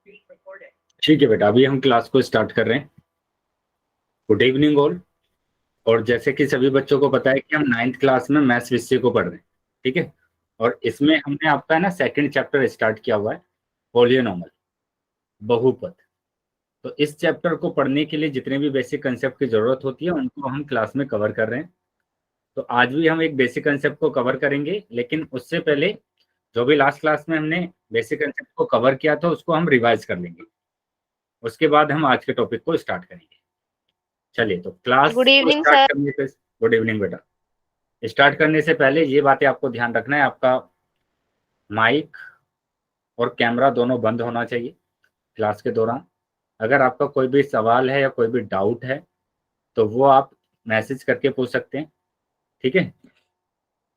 ठीक है बेटा, अभी हम क्लास को स्टार्ट कर रहे हैं। Good evening all. और जैसे कि सभी बच्चों को पता है कि हम 9th क्लास में मैथ्स विषय को पढ़ रहे हैं। ठीक है। और इसमें हमने आपका ना सेकंड चैप्टर स्टार्ट किया हुआ है, पॉलिनोमियल, बहुपद। तो इस चैप्टर को पढ़ने के लिए जितने भी बेसिक कंसेप्ट की जरूरत होती है उनको हम क्लास में कवर कर रहे हैं। तो आज भी हम एक बेसिक कंसेप्ट को कवर करेंगे, लेकिन उससे पहले जो भी लास्ट क्लास में हमने बेसिक कंसेप्ट को कवर किया था उसको हम रिवाइज कर लेंगे। उसके बाद हम आज के टॉपिक को स्टार्ट करेंगे। चलिए, तो क्लास गुड को इवनिंग स्टार्ट सर। करने से गुड इवनिंग बेटा। स्टार्ट करने से पहले ये बातें आपको ध्यान रखना है, आपका माइक और कैमरा दोनों बंद होना चाहिए क्लास के दौरान। अगर आपका कोई भी सवाल है या कोई भी डाउट है तो वो आप मैसेज करके पूछ सकते हैं। ठीक है।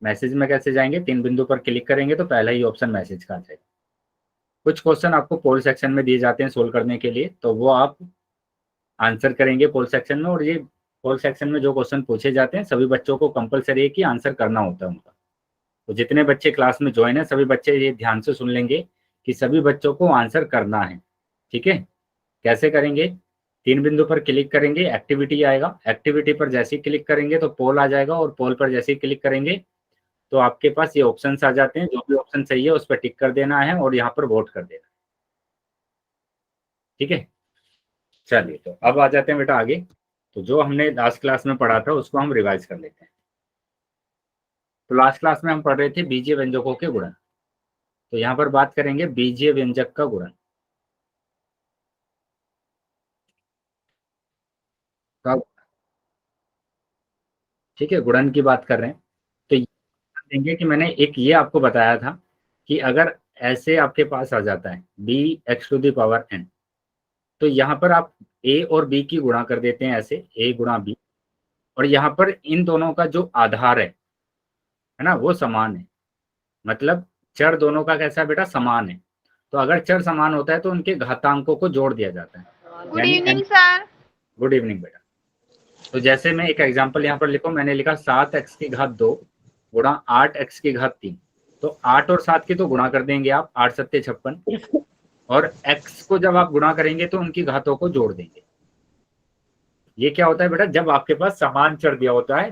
मैसेज में कैसे जाएंगे, 3 बिंदु पर क्लिक करेंगे तो पहला ही ऑप्शन मैसेज का आ जाएगा। कुछ क्वेश्चन आपको पोल सेक्शन में दिए जाते हैं सोल्व करने के लिए, तो वो आप आंसर करेंगे पोल सेक्शन में। और ये पोल सेक्शन में जो क्वेश्चन पूछे जाते हैं सभी बच्चों को कंपलसरी है कि आंसर करना होता है उनका। तो जितने बच्चे क्लास में ज्वाइन है सभी बच्चे ये ध्यान से सुन लेंगे कि सभी बच्चों को आंसर करना है। ठीक है। कैसे करेंगे, 3 बिंदु पर क्लिक करेंगे, एक्टिविटी आएगा, एक्टिविटी पर जैसे ही क्लिक करेंगे तो पोल आ जाएगा, और पोल पर जैसे ही क्लिक करेंगे तो आपके पास ये ऑप्शंस आ जाते हैं। जो भी ऑप्शन सही है उस पर टिक कर देना है और यहाँ पर वोट कर देना है। ठीक है। चलिए, तो अब आ जाते हैं बेटा आगे। तो जो हमने लास्ट क्लास में पढ़ा था उसको हम रिवाइज कर लेते हैं। तो लास्ट क्लास में हम पढ़ रहे थे बीजीय व्यंजकों के गुणन। तो यहाँ पर बात करेंगे बीजीय व्यंजक का गुणन। तो ठीक है, गुणन की बात कर रहे हैं। तो ये देंगे कि मैंने एक ये आपको बताया था कि अगर ऐसे आपके पास आ जाता है B x to the power n, तो यहाँ पर आप ए और बी की गुणा कर देते हैं, ऐसे ए गुणा बी। और यहाँ पर इन दोनों का जो आधार है ना, वो समान है। मतलब चर दोनों का कैसा है बेटा, समान है। तो अगर चर समान होता है तो उनके घातांकों को जोड़ दिया जाता है, गुड यानी इवनिंग एन। सर। गुड इवनिंग बेटा। तो जैसे मैं एक एग्जांपल यहाँ पर लिखूं, मैंने लिखा 7x की घात 2 गुणा 8x की घात 3। तो 8 और 7 की तो गुणा कर देंगे आप, 8 सत्ते 56। और x को जब आप गुणा करेंगे तो उनकी घातों को जोड़ देंगे। ये क्या होता है बेटा, जब आपके पास समान चर दिया होता है,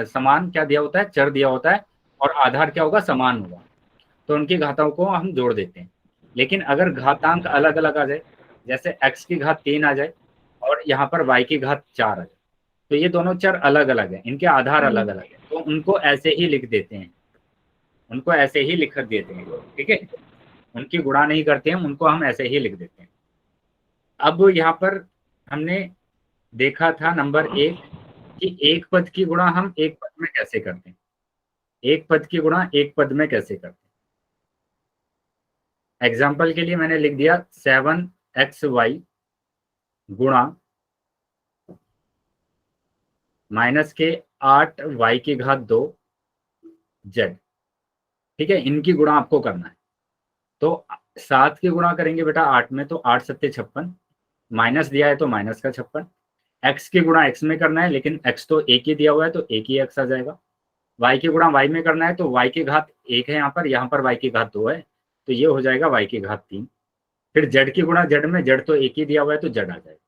समान क्या दिया होता है, चर दिया होता है, और आधार क्या होगा, समान होगा, तो उनकी घातों को हम जोड़ देते हैं। लेकिन अगर घातांक अलग अलग आ जाए, जैसे x की घात 3 आ जाए और यहाँ पर y की घात 4 आ जाए, तो ये दोनों चर अलग अलग है, इनके आधार अलग अलग है, तो उनको ऐसे ही लिख देते हैं, उनको ऐसे ही लिख देते हैं। ठीक है। उनकी गुणा नहीं करते हैं, उनको हम ऐसे ही लिख देते हैं। अब यहाँ पर हमने देखा था नंबर 1 कि एक पद की गुणा हम एक पद में कैसे करते हैं। एक पद की गुणा एक पद में कैसे करते हैं, एग्जाम्पल के लिए मैंने लिख दिया 7xy गुणा -8y की घात 2 z। ठीक है, इनकी गुणा आपको करना है। तो 7 की गुणा करेंगे बेटा 8 में, तो 8 सत्ते 56, माइनस दिया है तो माइनस का 56। एक्स की गुणा एक्स में करना है, लेकिन एक्स तो एक ही दिया हुआ है तो एक ही एक्स आ जाएगा। वाई की गुणा वाई में करना है, तो वाई की घात 1 है यहाँ पर वाई की घात 2 है, तो ये हो जाएगा वाई की घात 3। फिर जेड की गुणा जेड में, जेड तो एक ही दिया हुआ है तो जेड आ जाएगा।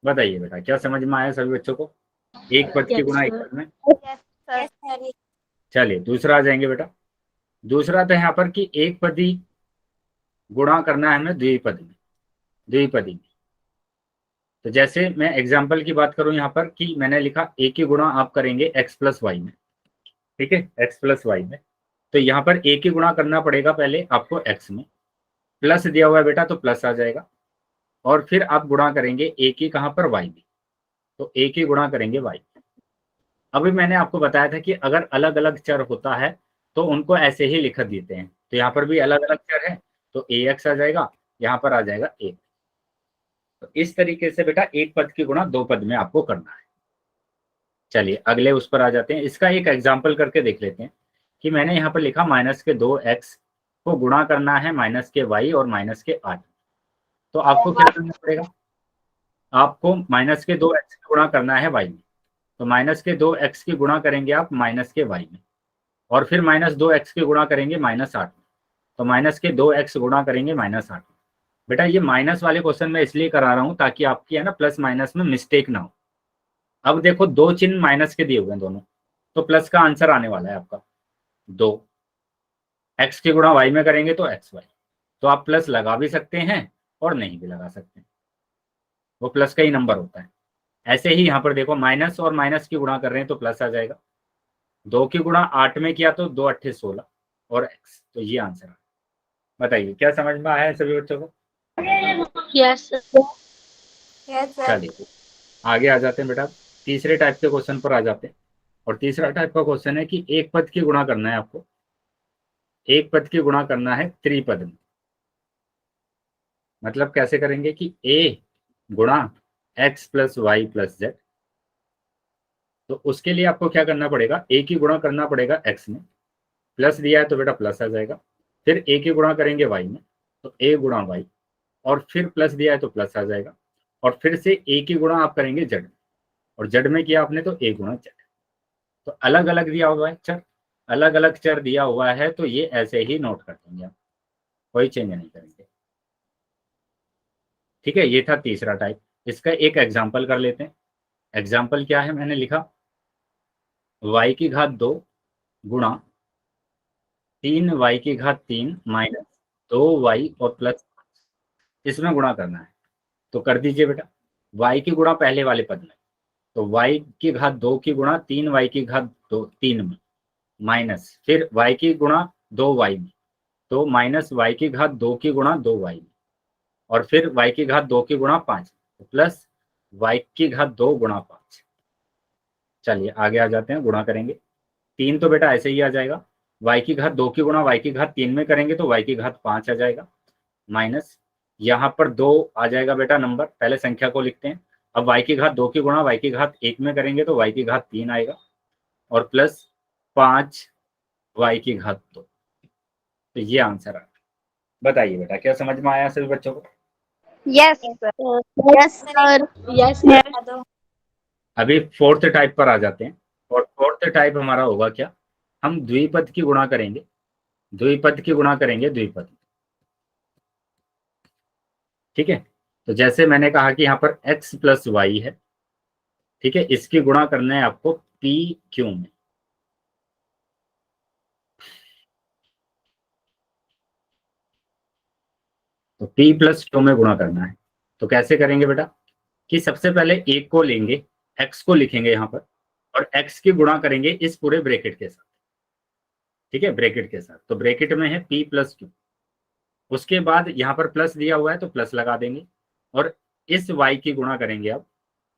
बताइए बेटा, क्या समझ में आया सभी बच्चों को, एक पद की गुणा एक पद में। Yes sir. चलिए, दूसरा आ जाएंगे बेटा। दूसरा तो यहाँ पर कि एक पदी गुणा करना है हमें द्विपदी में, द्विपदी में। तो जैसे मैं एग्जाम्पल की बात करूं यहाँ पर कि मैंने लिखा ए की गुणा आप करेंगे एक्स प्लस वाई में। ठीक है, एक्स प्लस वाई में। तो यहाँ पर ए की गुणा करना पड़ेगा पहले आपको एक्स में, प्लस दिया हुआ है बेटा तो प्लस आ जाएगा। और फिर आप गुणा करेंगे ए की कहाँ पर, वाई में, तो ए की गुणा करेंगे वाई। अभी मैंने आपको बताया था कि अगर अलग अलग चर होता है तो उनको ऐसे ही लिख देते हैं। तो यहाँ पर भी अलग अलग चर है, तो ए एक्स आ जाएगा, यहाँ पर आ जाएगा ए। तो इस तरीके से बेटा एक पद की गुणा दो पद में आपको करना है। चलिए अगले उस पर आ जाते हैं, इसका एक एग्जाम्पल करके देख लेते हैं कि मैंने यहाँ पर लिखा -2x को गुणा करना है -y और -8। तो आपको क्या करना पड़ेगा, आपको -2x की गुणा करना है y में, तो -2x की गुणा करेंगे आप -y में, और फिर -2x की गुणा करेंगे -8 में, तो -2x गुणा करेंगे -8 में। बेटा ये माइनस वाले क्वेश्चन में इसलिए करा रहा हूं ताकि आपकी है ना प्लस माइनस में मिस्टेक ना हो। अब देखो दो चिन्ह माइनस के दिए हुए हैं दोनों, तो प्लस का आंसर आने वाला है आपका 2। एक्स की गुणा वाई में करेंगे तो एक्स वाई, तो आप प्लस लगा भी सकते हैं और नहीं भी लगा सकते हैं, वो प्लस का ही नंबर होता है। ऐसे ही यहाँ पर देखो माइनस और माइनस की गुणा कर रहे हैं तो प्लस आ जाएगा, 2 की गुणा 8 में किया तो 2 8 16 और एक्स, तो ये आंसर है। बताइए क्या समझ में आया है सभी बच्चों को? Yes sir. चलिए आगे आ जाते हैं बेटा, तीसरे टाइप के क्वेश्चन पर आ जाते हैं। और तीसरा टाइप का क्वेश्चन है कि एक पद की गुणा करना है आपको, एक पद की गुणा करना है त्रिपद में। मतलब कैसे करेंगे कि a गुणा x plus y plus z, तो उसके लिए आपको क्या करना पड़ेगा, a की गुणा करना पड़ेगा x में, प्लस दिया है तो बेटा प्लस आ जाएगा। फिर a की गुणा करेंगे y में, तो a गुणा y, और फिर प्लस दिया है तो प्लस आ जाएगा। और फिर से a की गुणा आप करेंगे z में, और z में किया आपने तो a गुणा z। तो अलग अलग दिया हुआ है चर, अलग अलग चर दिया हुआ है, तो ये ऐसे ही नोट कर देंगे आप, कोई चेंज नहीं करेंगे। ठीक है, ये था तीसरा टाइप। इसका एक एग्जाम्पल कर लेते हैं। एग्जाम्पल क्या है, मैंने लिखा y की घात 2 गुणा 3y की घात 3 माइनस 2y और प्लस, इसमें गुणा करना है। तो कर दीजिए बेटा, y की गुणा पहले वाले पद में, तो y की घात 2 की गुणा 3y की घात 2 3 में, माइनस फिर y की गुणा 2y में, तो माइनस y की घात 2 की गुणा 2y में, और फिर y की घात 2 की गुणा 5, तो प्लस y की घात 2 गुणा 5। चलिए आगे आ जाते हैं, गुणा करेंगे। 3 तो बेटा ऐसे ही आ जाएगा, y की घात 2 की गुणा y की घात 3 में करेंगे तो y की घात 5 आ जाएगा, माइनस यहाँ पर 2 आ जाएगा बेटा नंबर, पहले संख्या को लिखते हैं। अब y की घात 2 की गुणा y की घात 1 में करेंगे तो y की घात 3 आएगा, और प्लस 5 y की घात 2, तो ये आंसर आ गया। बताइए बेटा क्या समझ में आया सभी बच्चों को? Yes sir. Yes sir. Yes sir. अभी फोर्थ टाइप पर आ जाते हैं। और फोर्थ टाइप हमारा होगा क्या, हम द्विपद की गुणा करेंगे, द्विपद की गुणा करेंगे द्विपद। ठीक है, तो जैसे मैंने कहा कि यहाँ पर x प्लस वाई है, ठीक है, इसकी गुणा करना है आपको p क्यू में। तो p प्लस क्यू में गुणा करना है, तो कैसे करेंगे बेटा, कि सबसे पहले एक को लेंगे, x को लिखेंगे यहाँ पर, और x की गुणा करेंगे इस पूरे ब्रैकेट के साथ। ठीक है, ब्रैकेट के साथ, तो ब्रैकेट में है p प्लस क्यू, उसके बाद यहाँ पर प्लस दिया हुआ है तो प्लस लगा देंगे, और इस y की गुणा करेंगे, अब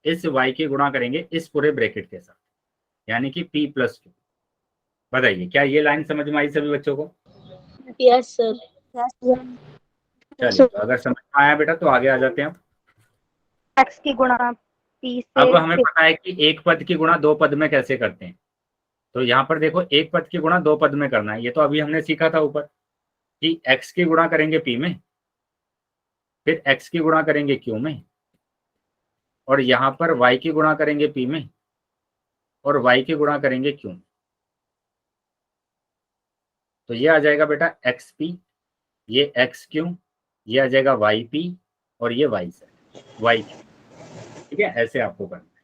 इस y की गुणा करेंगे इस पूरे ब्रैकेट के साथ, यानी कि p प्लस क्यू। बताइए क्या ये लाइन समझ में आई सभी बच्चों को? Yes sir. चलिए तो अगर समझ में आया बेटा तो आगे आ जाते हैं। एक्स की गुणा पी से अब हमें पता है कि एक पद की गुणा दो पद में कैसे करते हैं। तो यहाँ पर देखो एक पद की गुणा दो पद में करना है, ये तो अभी हमने सीखा था ऊपर, कि x की गुणा करेंगे p में, फिर x की गुणा करेंगे q में, और यहाँ पर y की गुणा करेंगे p में, और y की गुणा करेंगे q में। तो ये आ जाएगा बेटा xp, ये xq, ये आ जाएगा yp, और ये y yq। ठीक है, ऐसे आपको करना है।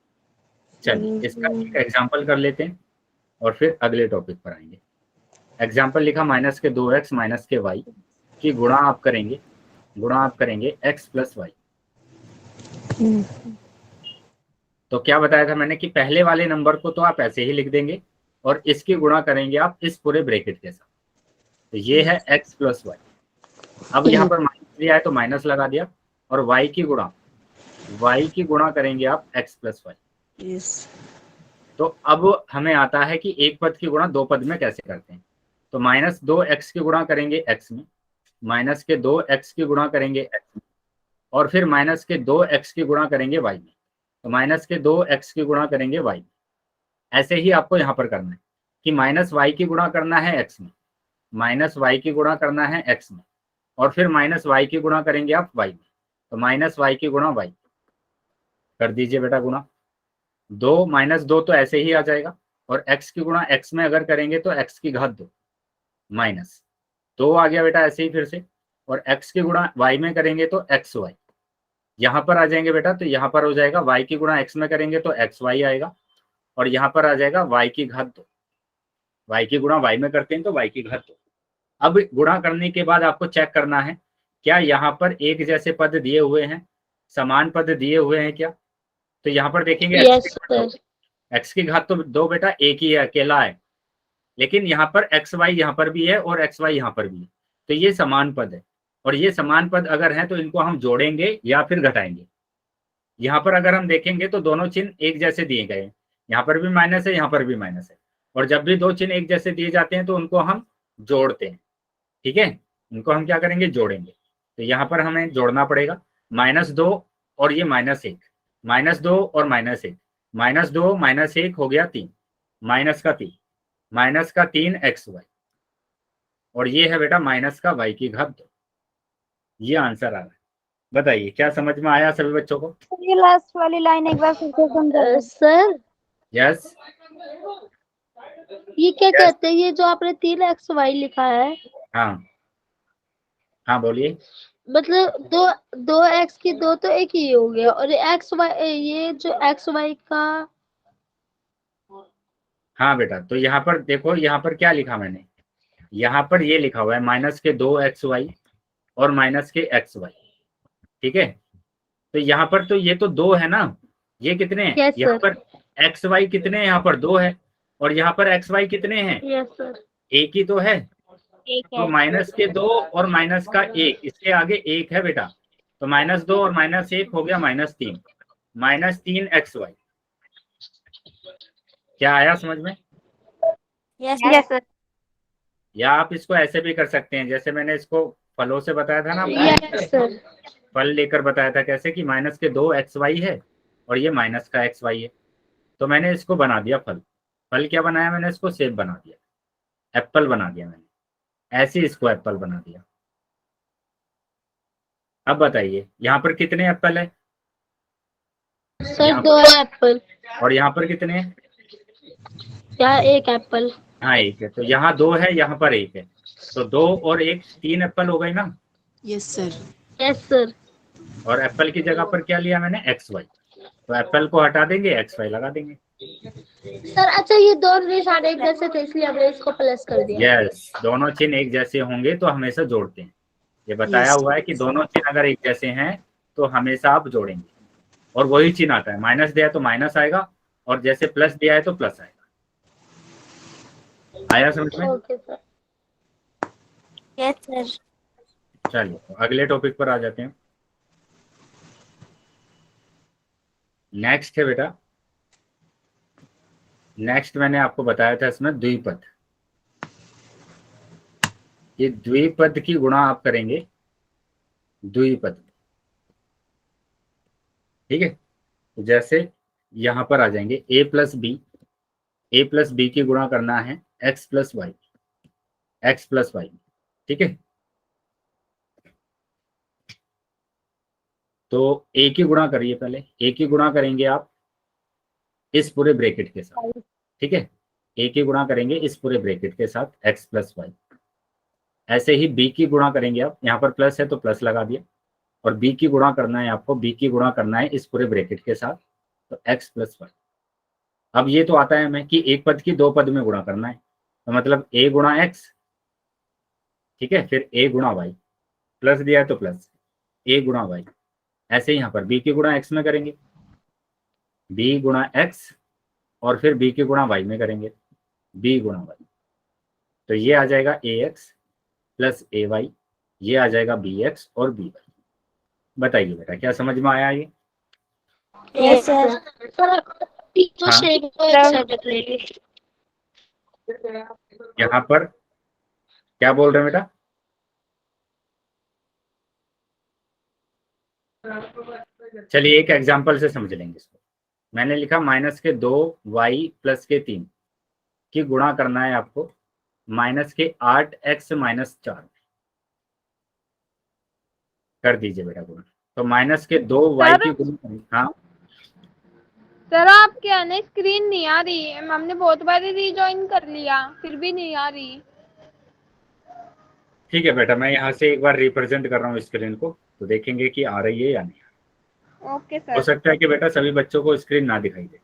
चलिए इसका एक एग्जाम्पल कर लेते हैं और फिर अगले टॉपिक पर आएंगे। एग्जाम्पल लिखा माइनस के 2x माइनस के y की गुणा आप करेंगे, गुणा आप करेंगे x प्लस वाई। तो क्या बताया था मैंने कि पहले वाले नंबर को तो आप ऐसे ही लिख देंगे, और इसकी गुणा करेंगे आप इस पूरे ब्रैकेट के साथ। तो ये है x प्लस वाई। अब यहाँ पर माइनस दिया है तो माइनस लगा दिया, और y की गुणा करेंगे आप x प्लस वाई। तो अब हमें आता है कि एक पद की गुणा दो पद में कैसे करते हैं। तो माइनस 2x की गुणा करेंगे x में, माइनस के 2x की गुणा करेंगे x में, और फिर माइनस के 2x की गुणा करेंगे y में, तो माइनस के 2x की गुणा करेंगे y में। ऐसे ही आपको यहाँ पर करना है कि माइनस y की गुणा करना है x में, माइनस y की गुणा करना है x में, और फिर माइनस y की गुणा करेंगे आप y में, तो माइनस y की गुणा y। कर दीजिए बेटा गुणा, 2 माइनस 2 तो ऐसे ही आ जाएगा, और x की गुणा x में अगर करेंगे तो x की घात 2 माइनस 2 आ गया बेटा ऐसे ही फिर से, और x की गुणा y में करेंगे तो एक्स वाई। यहाँ पर आ जाएंगे बेटा तो यहाँ पर हो जाएगा y की गुणा x में करेंगे तो एक्स वाई आएगा, और यहाँ पर आ जाएगा y की घात 2। y की गुणा y में करते हैं तो y की घात 2। अब गुणा करने के बाद आपको चेक करना है क्या यहाँ पर एक जैसे पद दिए हुए हैं, समान पद दिए हुए हैं क्या। तो यहाँ पर देखेंगे यस सर। x की घात तो 2 बेटा एक ही है, अकेला है, लेकिन यहाँ पर एक्स वाई यहाँ पर भी है और एक्स वाई यहाँ पर भी है, तो ये समान पद है। और ये समान पद अगर है तो इनको हम जोड़ेंगे या फिर घटाएंगे। यहाँ पर अगर हम देखेंगे तो दोनों चिन्ह एक जैसे दिए गए हैं, यहाँ पर भी माइनस है, यहाँ पर भी माइनस है, और जब भी दो चिन्ह एक जैसे दिए जाते हैं तो उनको हम जोड़ते हैं। ठीक है, इनको हम क्या करेंगे, जोड़ेंगे। तो यहाँ पर हमें जोड़ना पड़ेगा -2 और ये -1, -2 और -1, -2 -1 हो गया 3, -3 एक्स वाई, और ये है बेटा माइनस का y की घात 2। ये आंसर आ रहा है। बताइए क्या समझ में आया सभी बच्चों को। ये लास्ट वाली लाइन एक बार फिर से समझा। सर यस ये क्या कहते हैं, ये जो आपने 3xy लिखा है, हाँ हाँ बोलिए। मतलब दो एक्स की दो तो एक ही हो गया, और एक्स वाई, ये जो एक्स वाई का। हाँ बेटा तो यहाँ पर देखो, यहाँ पर क्या लिखा मैंने, यहाँ पर ये लिखा हुआ है -2xy और -x y। ठीक है, तो यहाँ पर तो ये तो 2 है ना, ये कितने हैं, यस यहाँ सर। पर एक्स वाई कितने हैं, यहाँ पर 2 है, और यहाँ पर एक्स वाई कितने हैं, यस सर। एक ही तो है। एक तो है। -2 और -1, इसके आगे 1 है बेटा, तो -2 और -1 हो गया -3, -3 एक्स वाई। क्या आया समझ में। Yes sir. या आप इसको ऐसे भी कर सकते हैं, जैसे मैंने इसको फलों से बताया था ना आपको, यस सर। फल लेकर बताया था कैसे कि -2 एक्स वाई है और ये माइनस का एक्स वाई है, तो मैंने इसको बना दिया फल। फल क्या बनाया मैंने, इसको सेब बना दिया, एप्पल बना दिया मैंने, ऐसे इसको एप्पल बना दिया। अब बताइए यहाँ पर कितने एप्पल है, सर यहाँ 2 पर, एप्पल। और यहाँ पर कितने हैं, यहाँ 1 एप्पल। हाँ 1 है, तो यहाँ 2 है, यहाँ पर 1 है, तो 2 और 1 3 एप्पल हो गई ना। Yes sir. Yes sir. और एप्पल की जगह पर क्या लिया मैंने, एक्स वाई, तो एप्पल को हटा देंगे, एक्स वाई लगा देंगे। सर अच्छा, ये दो निशान एक जैसे थे इसलिए हमने इसको प्लस कर दिया। यस, दोनों चिन्ह एक जैसे होंगे तो हमेशा जोड़ते हैं। ये बताया Yes. हुआ है कि दोनों चिन्ह अगर एक जैसे हैं तो हमेशा आप जोड़ेंगे, और वही चिन्ह आता है, माइनस दिया है तो माइनस आएगा, और जैसे प्लस दिया है तो प्लस आएगा। आया समझ में। Okay sir. Yes sir. चलिए तो अगले टॉपिक पर आ जाते हैं। नेक्स्ट है बेटा, नेक्स्ट मैंने आपको बताया था इसमें द्विपद। ये द्विपद की गुणा आप करेंगे द्विपद, ठीक है। तो जैसे यहां पर आ जाएंगे a प्लस बी की गुणा करना है x प्लस वाई, ठीक है। तो a की गुणा करिए, पहले a की गुणा करेंगे आप इस पूरे ब्रैकेट के साथ, ठीक है। a की गुणा करेंगे इस पूरे ब्रैकेट के साथ x प्लस वाई। ऐसे ही b की गुणा करेंगे आप, यहाँ पर प्लस है तो प्लस लगा दिया, और b की गुणा करना है आपको, b की गुणा करना है इस पूरे ब्रैकेट के साथ, तो x प्लस वाई। अब ये तो आता है हमें कि एक पद की दो पद में गुणा करना है, तो मतलब a गुणा x, ठीक है, फिर a गुणा वाई, प्लस दिया है तो प्लस a गुणा वाई। ऐसे ही यहाँ पर b की गुणा x में करेंगे, b गुणा x, और फिर b की गुणा y में करेंगे, b गुणा y। तो ये आ जाएगा ax प्लस ay, ये आ जाएगा bx और by। बताइए बेटा क्या समझ में आया ये। Yes sir. सर जो हाँ। शेप को एक्सेप्ट करेंगे। यहाँ पर क्या बोल रहे हैं बेटा, चलिए एक एग्जांपल से समझ लेंगे इसको। मैंने लिखा -2y प्लस के 3 की गुणा करना है आपको -8x - 4 कर दीजिए बेटा गुणा। तो -2y की गुणा, हाँ सर आपके आने स्क्रीन नहीं आ रही है, हमने बहुत बार रिजॉइन कर लिया फिर भी नहीं आ रही। ठीक है बेटा, मैं यहाँ से एक बार रिप्रेजेंट कर रहा हूँ स्क्रीन को, तो देखेंगे कि आ रही है या नहीं। ओके हो सर। सकता है कि बेटा सभी बच्चों को स्क्रीन ना दिखाई दे,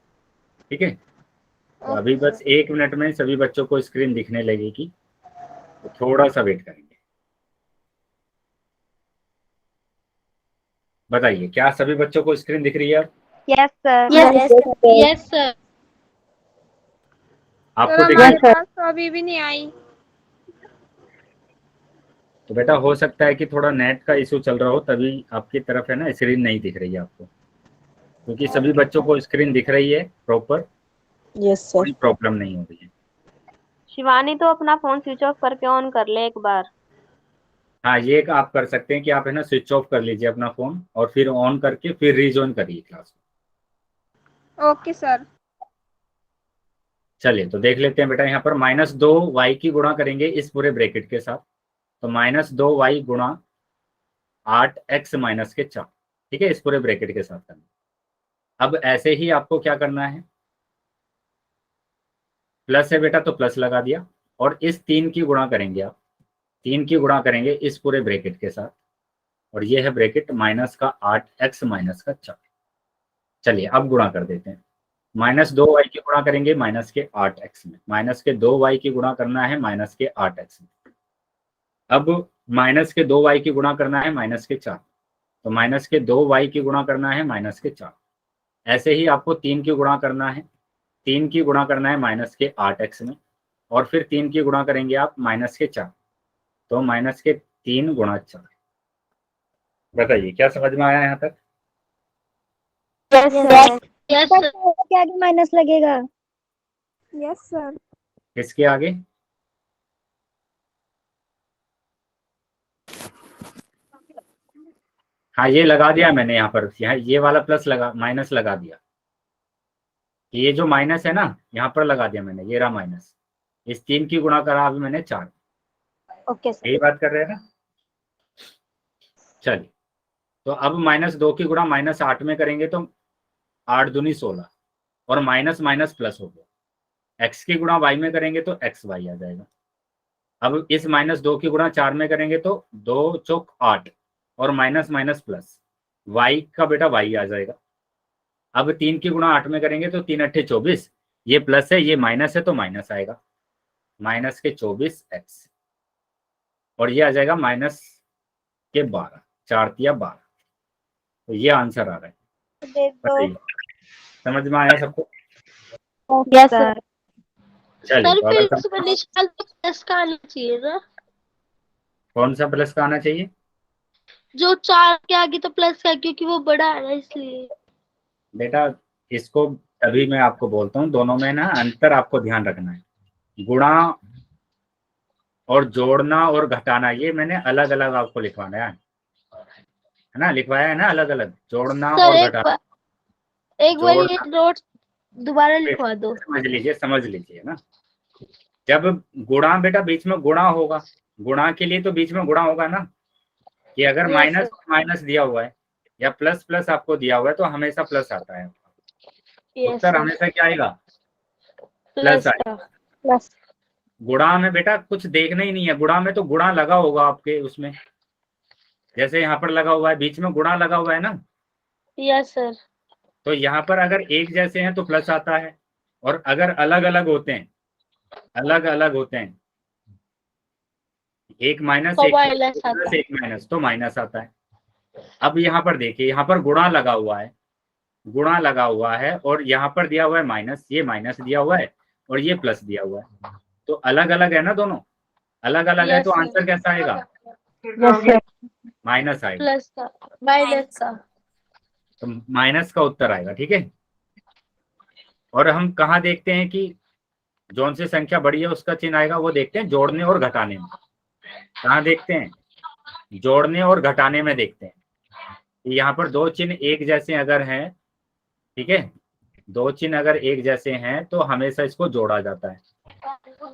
ठीक है। तो अभी ओके बस 1 मिनट में सभी बच्चों को स्क्रीन दिखने लगेगी, तो थोड़ा सा वेट करेंगे। बताइए, क्या सभी बच्चों को स्क्रीन दिख रही है अब? Yes sir. Yes sir. आपको सर दिख हमारे रही है? पास तो अभी भी नहीं आई। तो बेटा हो सकता है कि थोड़ा नेट का इशू चल रहा हो, तभी आपकी तरफ है ना स्क्रीन नहीं दिख रही है आपको, क्योंकि सभी बच्चों को स्क्रीन दिख रही है प्रॉपर, यस सर। कोई प्रॉब्लम नहीं हो रही है। शिवानी तो अपना फोन स्विच ऑफ करके ऑन कर ले एक बार। हाँ, ये एक आप कर सकते हैं कि आप है ना स्विच ऑफ कर लीजिए अपना फोन और फिर ऑन करके फिर रीजॉइन करिए क्लास को। Okay sir. चलिए तो देख लेते हैं बेटा, यहाँ पर -2y की गुणा करेंगे इस पूरे ब्रैकेट के साथ, तो -2y गुणा 8x - 4, ठीक है, इस पूरे ब्रैकेट के साथ करना। अब ऐसे ही आपको क्या करना है, प्लस है बेटा तो प्लस लगा दिया, और इस 3 की गुणा करेंगे आप, 3 की गुणा करेंगे इस पूरे ब्रैकेट के साथ, और ये है ब्रैकेट माइनस का 8x - 4। चलिए अब गुणा कर देते हैं, -2y की गुणा करेंगे माइनस के 8x में, माइनस के 2y की गुणा करना है माइनस के 8x में। अब माइनस के 2y की गुणा करना है माइनस के 4, तो माइनस के 2y की गुणा करना है माइनस के 4। ऐसे ही आपको 3 की गुणा करना है, 3 की गुणा करना है माइनस के 8x में, और फिर 3 की गुणा करेंगे आप माइनस के 4, तो माइनस के 3 गुणा 4। बताइए क्या समझ में आया यहाँ तक? Yes sir. Yes sir. क्या आगे माइनस लगेगा? Yes sir. किसके आगे? हाँ, ये लगा दिया मैंने यहाँ पर, यहाँ ये वाला प्लस लगा, माइनस लगा दिया, ये जो माइनस है ना यहाँ पर लगा दिया मैंने, ये रहा माइनस, इस 3 की गुणा करा अभी मैंने 4। Okay sir. यही बात कर रहे हैं ना? चलिए, तो अब -2 की गुणा -8 में करेंगे तो 8 दूनी 16, और माइनस माइनस प्लस हो गया। x की गुणा y में करेंगे तो xy आ जाएगा। अब इस -2 की गुणा 4 में करेंगे तो 2 चौक 8, और माइनस माइनस प्लस, y का बेटा y आ जाएगा। अब 3 की गुणा 8 में करेंगे तो 3 अट्ठे 24, ये प्लस है ये माइनस है तो माइनस आएगा, माइनस के 24x, और ये आ जाएगा माइनस के 12, 4 तिया 12। तो ये आंसर आ रहा है। बताइए, समझ में आया सबको? Yes sir. चलिए, सर तो फिर अगर इसमें निशान तो प्लस का आना चाहिए ना, कौन सा प्लस का आना चाहिए? जो 4 के आगे तो प्लस का, क्योंकि वो बड़ा है ना इसलिए। बेटा इसको तभी मैं आपको बोलता हूँ, दोनों में ना अंतर आपको ध्यान रखना है। गुणा और जोड़ना और घटाना, ये मैंने अलग अलग आपको लिखवाना है ना, लिखवाया है ना अलग अलग, जोड़ना सर और एक घटाना। बार ये जोड़ना, नोट दोबारा लिखवा दो। समझ लीजिए ना, जब गुणा बेटा बीच में गुणा होगा, गुणा के लिए तो बीच में गुणा होगा ना, कि अगर Yes, माइनस sir. माइनस दिया हुआ है या प्लस प्लस आपको दिया हुआ है तो हमेशा प्लस आता है, Yes, उत्तर sir. हमेशा क्या आएगा? प्लस आएगा। का। प्लस। गुणा में बेटा कुछ देखना ही नहीं है, गुणा में तो गुणा लगा होगा आपके उसमें, जैसे यहाँ पर लगा हुआ है, बीच में गुणा लगा हुआ है ना, यस सर। तो यहाँ पर अगर एक जैसे हैं तो प्लस आता है, और अगर अलग अलग होते हैं, अलग अलग होते हैं, एक माइनस तो एक माइनस आता प्लस है। एक माइनस, तो माइनस आता है। अब यहाँ पर देखिए, यहाँ पर गुणा लगा हुआ है, गुणा लगा हुआ है, और यहाँ पर दिया हुआ है माइनस, ये माइनस दिया हुआ है, और ये प्लस दिया हुआ है, तो अलग अलग है ना दोनों, अलग अलग है, Yes, तो sir. आंसर कैसा आएगा? Yes sir. माइनस आएगा, प्लस का, माइनस का। तो माइनस का उत्तर आएगा, ठीक है। और हम कहाँ देखते हैं कि जौन सी संख्या बड़ी है उसका चिन्ह आएगा, वो देखते हैं जोड़ने और घटाने में। कहाँ देखते हैं? जोड़ने और घटाने में देखते हैं। यहाँ पर दो चिन्ह एक जैसे अगर हैं, ठीक है, दो चिन्ह अगर एक जैसे हैं तो हमेशा इसको जोड़ा जाता है,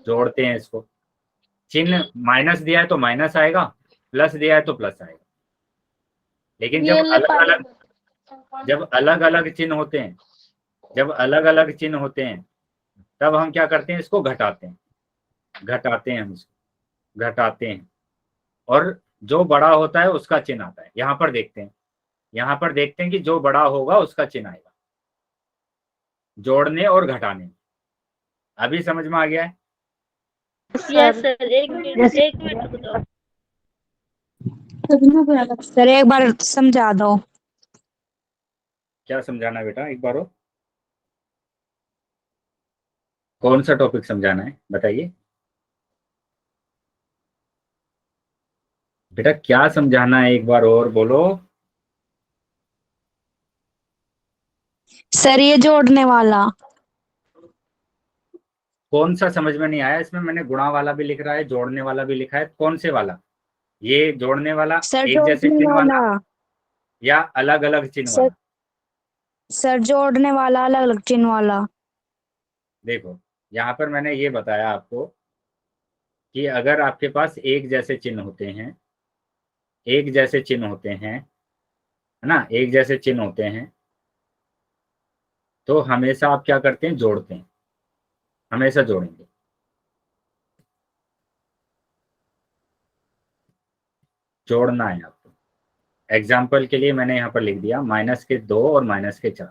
जोड़ते हैं इसको। चिन्ह माइनस दिया है तो माइनस आएगा, प्लस दिया है तो प्लस आएगा। लेकिन ये ले पानी। जब अलग अलग चिन्ह होते हैं, जब अलग अलग चिन्ह होते हैं तब हम क्या करते हैं, इसको घटाते हैं, घटाते हैं हम इसको, घटाते हैं। और जो बड़ा होता है उसका चिन्ह आता है। यहाँ पर देखते हैं, यहाँ पर देखते हैं कि जो बड़ा होगा उसका चिन्ह आएगा जोड़ने और घटाने में। अभी समझ में आ गया है? यस सर, एक मिनट रुक जाओ। सर एक बार समझा दो। क्या समझाना है बेटा, एक बार हो? कौन सा टॉपिक समझाना है बताइए बेटा, क्या समझाना है एक बार और बोलो। सर ये जोड़ने वाला। कौन सा समझ में नहीं आया? इसमें मैंने गुणा वाला भी लिख रहा है, जोड़ने वाला भी लिखा है। कौन से वाला? ये जोड़ने वाला सर एक जैसे जोड़ने चिन्ह वाला। वाला या अलग अलग चिन्ह सर वाला? सर जोड़ने वाला, अलग अलग चिन्ह वाला। देखो, यहाँ पर मैंने ये बताया आपको कि अगर आपके पास एक जैसे चिन्ह होते हैं, एक जैसे चिन्ह होते हैं, है ना, एक जैसे चिन्ह होते हैं, तो हमेशा आप क्या करते हैं? जोड़ते हैं, हमेशा जोड़ेंगे। जोड़ना है आपको। एग्जाम्पल के लिए मैंने यहाँ पर लिख दिया -2 और -4।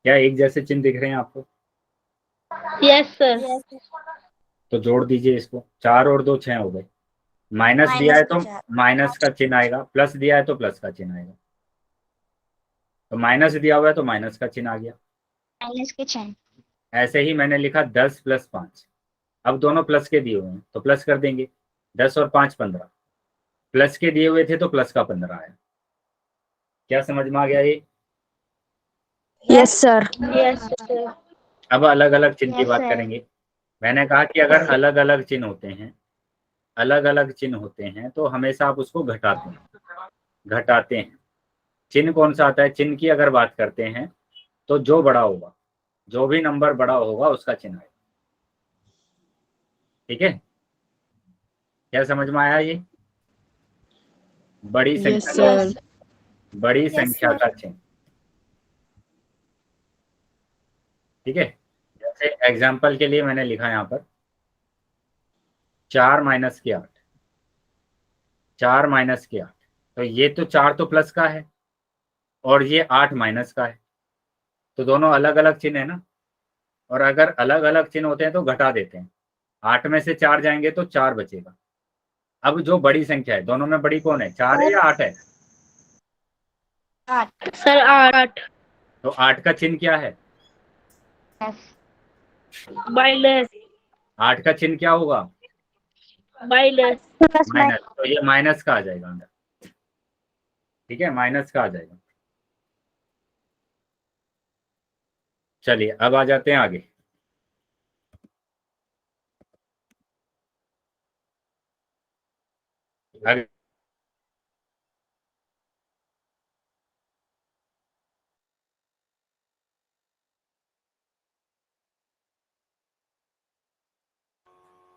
क्या एक जैसे चिन्ह दिख रहे हैं आपको? Yes sir. तो जोड़ दीजिए इसको। 4 और 2 6 हो गए। माइनस दिया है तो माइनस का चिन्ह आएगा, प्लस दिया है तो प्लस का चिन्ह आएगा। तो माइनस दिया हुआ है तो माइनस का चिन्ह आ गया। माइनस के चिन्ह। ऐसे ही मैंने लिखा 10 + 5। अब दोनों प्लस के दिए हुए हैं तो प्लस कर देंगे। 10 और 5 15। प्लस के दिए हुए थे तो प्लस का 15 आया। क्या समझ में आ गया ये? Yes sir. Yes sir. अब अलग अलग चिन्ह की बात करेंगे। मैंने कहा कि अगर अलग अलग चिन्ह होते हैं, अलग अलग चिन्ह होते हैं तो हमेशा आप उसको घटाते हैं, घटाते हैं। चिन्ह कौन सा आता है? चिन्ह की अगर बात करते हैं तो जो बड़ा होगा, जो भी नंबर बड़ा होगा उसका चिन्ह है। ठीक है? क्या समझ में आया ये? बड़ी संख्या का, बड़ी संख्या का चिन्ह। ठीक है? जैसे एग्जाम्पल के लिए मैंने लिखा यहाँ पर 4 - 8। 4 - 8, तो ये तो 4 तो प्लस का है और ये 8 माइनस का है, तो दोनों अलग अलग चिन्ह है ना। और अगर अलग अलग चिन्ह होते हैं तो घटा देते हैं। 8 में से 4 जाएंगे तो 4 बचेगा। अब जो बड़ी संख्या है, दोनों में बड़ी कौन है? 4 है या 8 है? सर 8। तो 8 का चिन्ह क्या है? माइनस। 8 का चिन्ह क्या होगा? माइनस। माइनस। तो ये माइनस का आ जाएगा अंदर। ठीक है, माइनस का आ जाएगा। चलिए अब आ जाते हैं आगे। आगे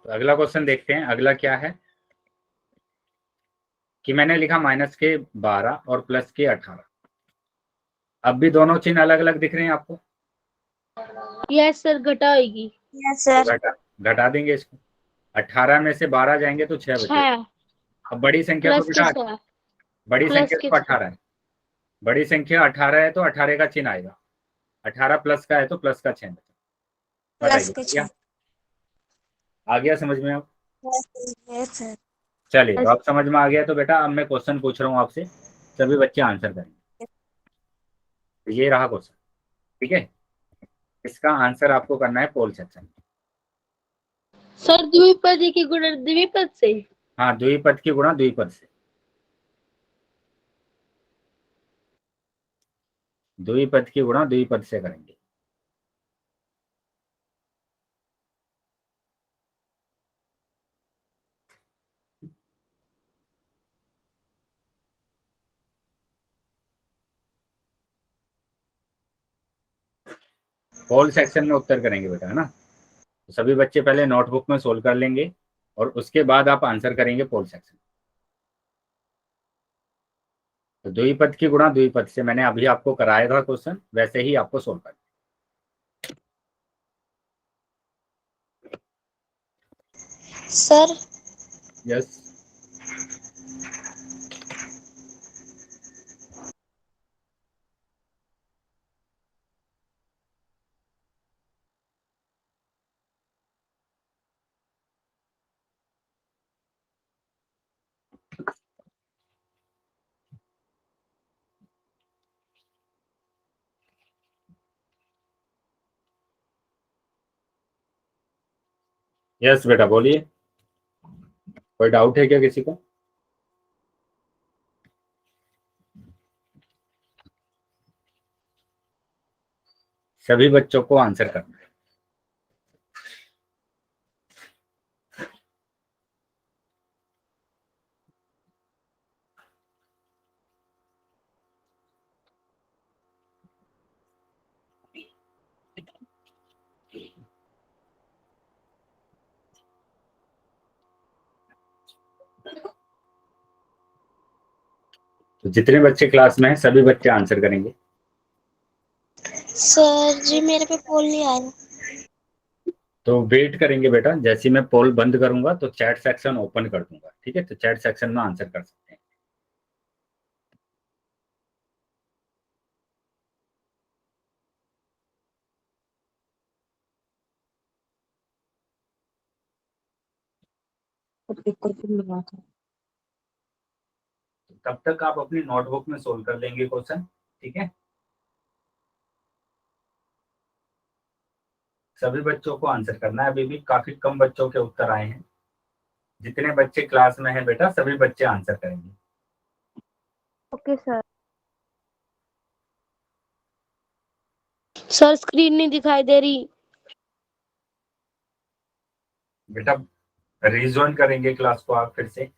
तो अगला क्वेश्चन देखते हैं। अगला क्या है कि मैंने लिखा -12 और +18। अब भी दोनों चिन्ह अलग अलग दिख रहे हैं आपको? यस सर, घटाएगी। यस तो सर। घटा देंगे इसको। 18 में से 12 जाएंगे तो 6 बचे। 6 अब बड़ी संख्या तो प्लस के बेटा, 6 बड़ी प्लस संख्या के तो 18 है। बड़ी संख्या 18 है तो 18 का चिन्ह आएगा। 18 प्लस का है तो प्लस का चिन्ह बचा। प्लस बताइए, के आ गया? चिन्ह। आ गया समझ में आप? Yes sir. चलिए, तो अब समझ में आ गया तो बेटा अब मैं क्वेश्चन पूछ रहा हूँ आपसे, सभी बच्चे आंसर करेंगे। तो ये रहा क्वेश्चन। ठीक है? इसका आंसर आपको करना है पोल सेक्शन। सर द्विपदी की गुणन द्विपद से। हाँ, द्विपद की गुणा द्विपद से। द्विपद की गुणा द्विपद से करेंगे। पोल सेक्शन में उत्तर करेंगे बेटा, है ना। तो सभी बच्चे पहले नोटबुक में सोल्व कर लेंगे और उसके बाद आप आंसर करेंगे पोल सेक्शन। तो द्विपद की गुणा द्विपद से मैंने अभी आपको कराया था क्वेश्चन, वैसे ही आपको सोल्व करना। Sir yes. यस बेटा बोलिए, कोई डाउट है क्या किसी को? सभी बच्चों को आंसर करना है। तो जितने बच्चे क्लास में हैं सभी बच्चे आंसर करेंगे। सर जी मेरे पे पोल नहीं आया। तो वेट करेंगे बेटा, जैसे ही मैं पोल बंद करूंगा तो चैट सेक्शन ओपन कर दूंगा, ठीक है? तो चैट सेक्शन में आंसर कर सकते हैं। तब तक आप अपनी नोटबुक में सोल्व कर लेंगे क्वेश्चन, ठीक है? सभी बच्चों को आंसर करना है। अभी भी काफी कम बच्चों के उत्तर आए हैं। जितने बच्चे क्लास में हैं बेटा सभी बच्चे आंसर करेंगे। Okay sir. सर स्क्रीन नहीं दिखाई दे रही। बेटा रिज्वाइन करेंगे क्लास को आप फिर से।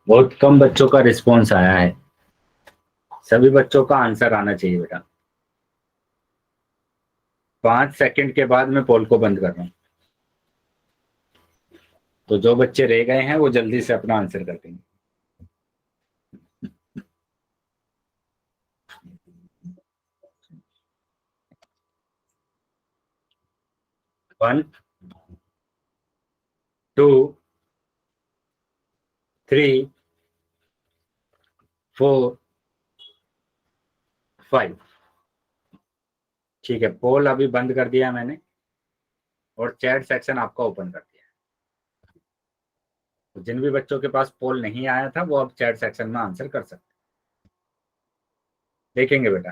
बहुत कम बच्चों का रिस्पॉन्स आया है। सभी बच्चों का आंसर आना चाहिए बेटा। 5 सेकंड के बाद मैं पोल को बंद कर रहा हूं, तो जो बच्चे रह गए हैं वो जल्दी से अपना आंसर कर देंगे। वन, 2, 3, 4, 5। ठीक है, पोल अभी बंद कर दिया मैंने और चैट सेक्शन आपका ओपन कर दिया। तो जिन भी बच्चों के पास पोल नहीं आया था वो अब चैट सेक्शन में आंसर कर सकते हैं। देखेंगे बेटा,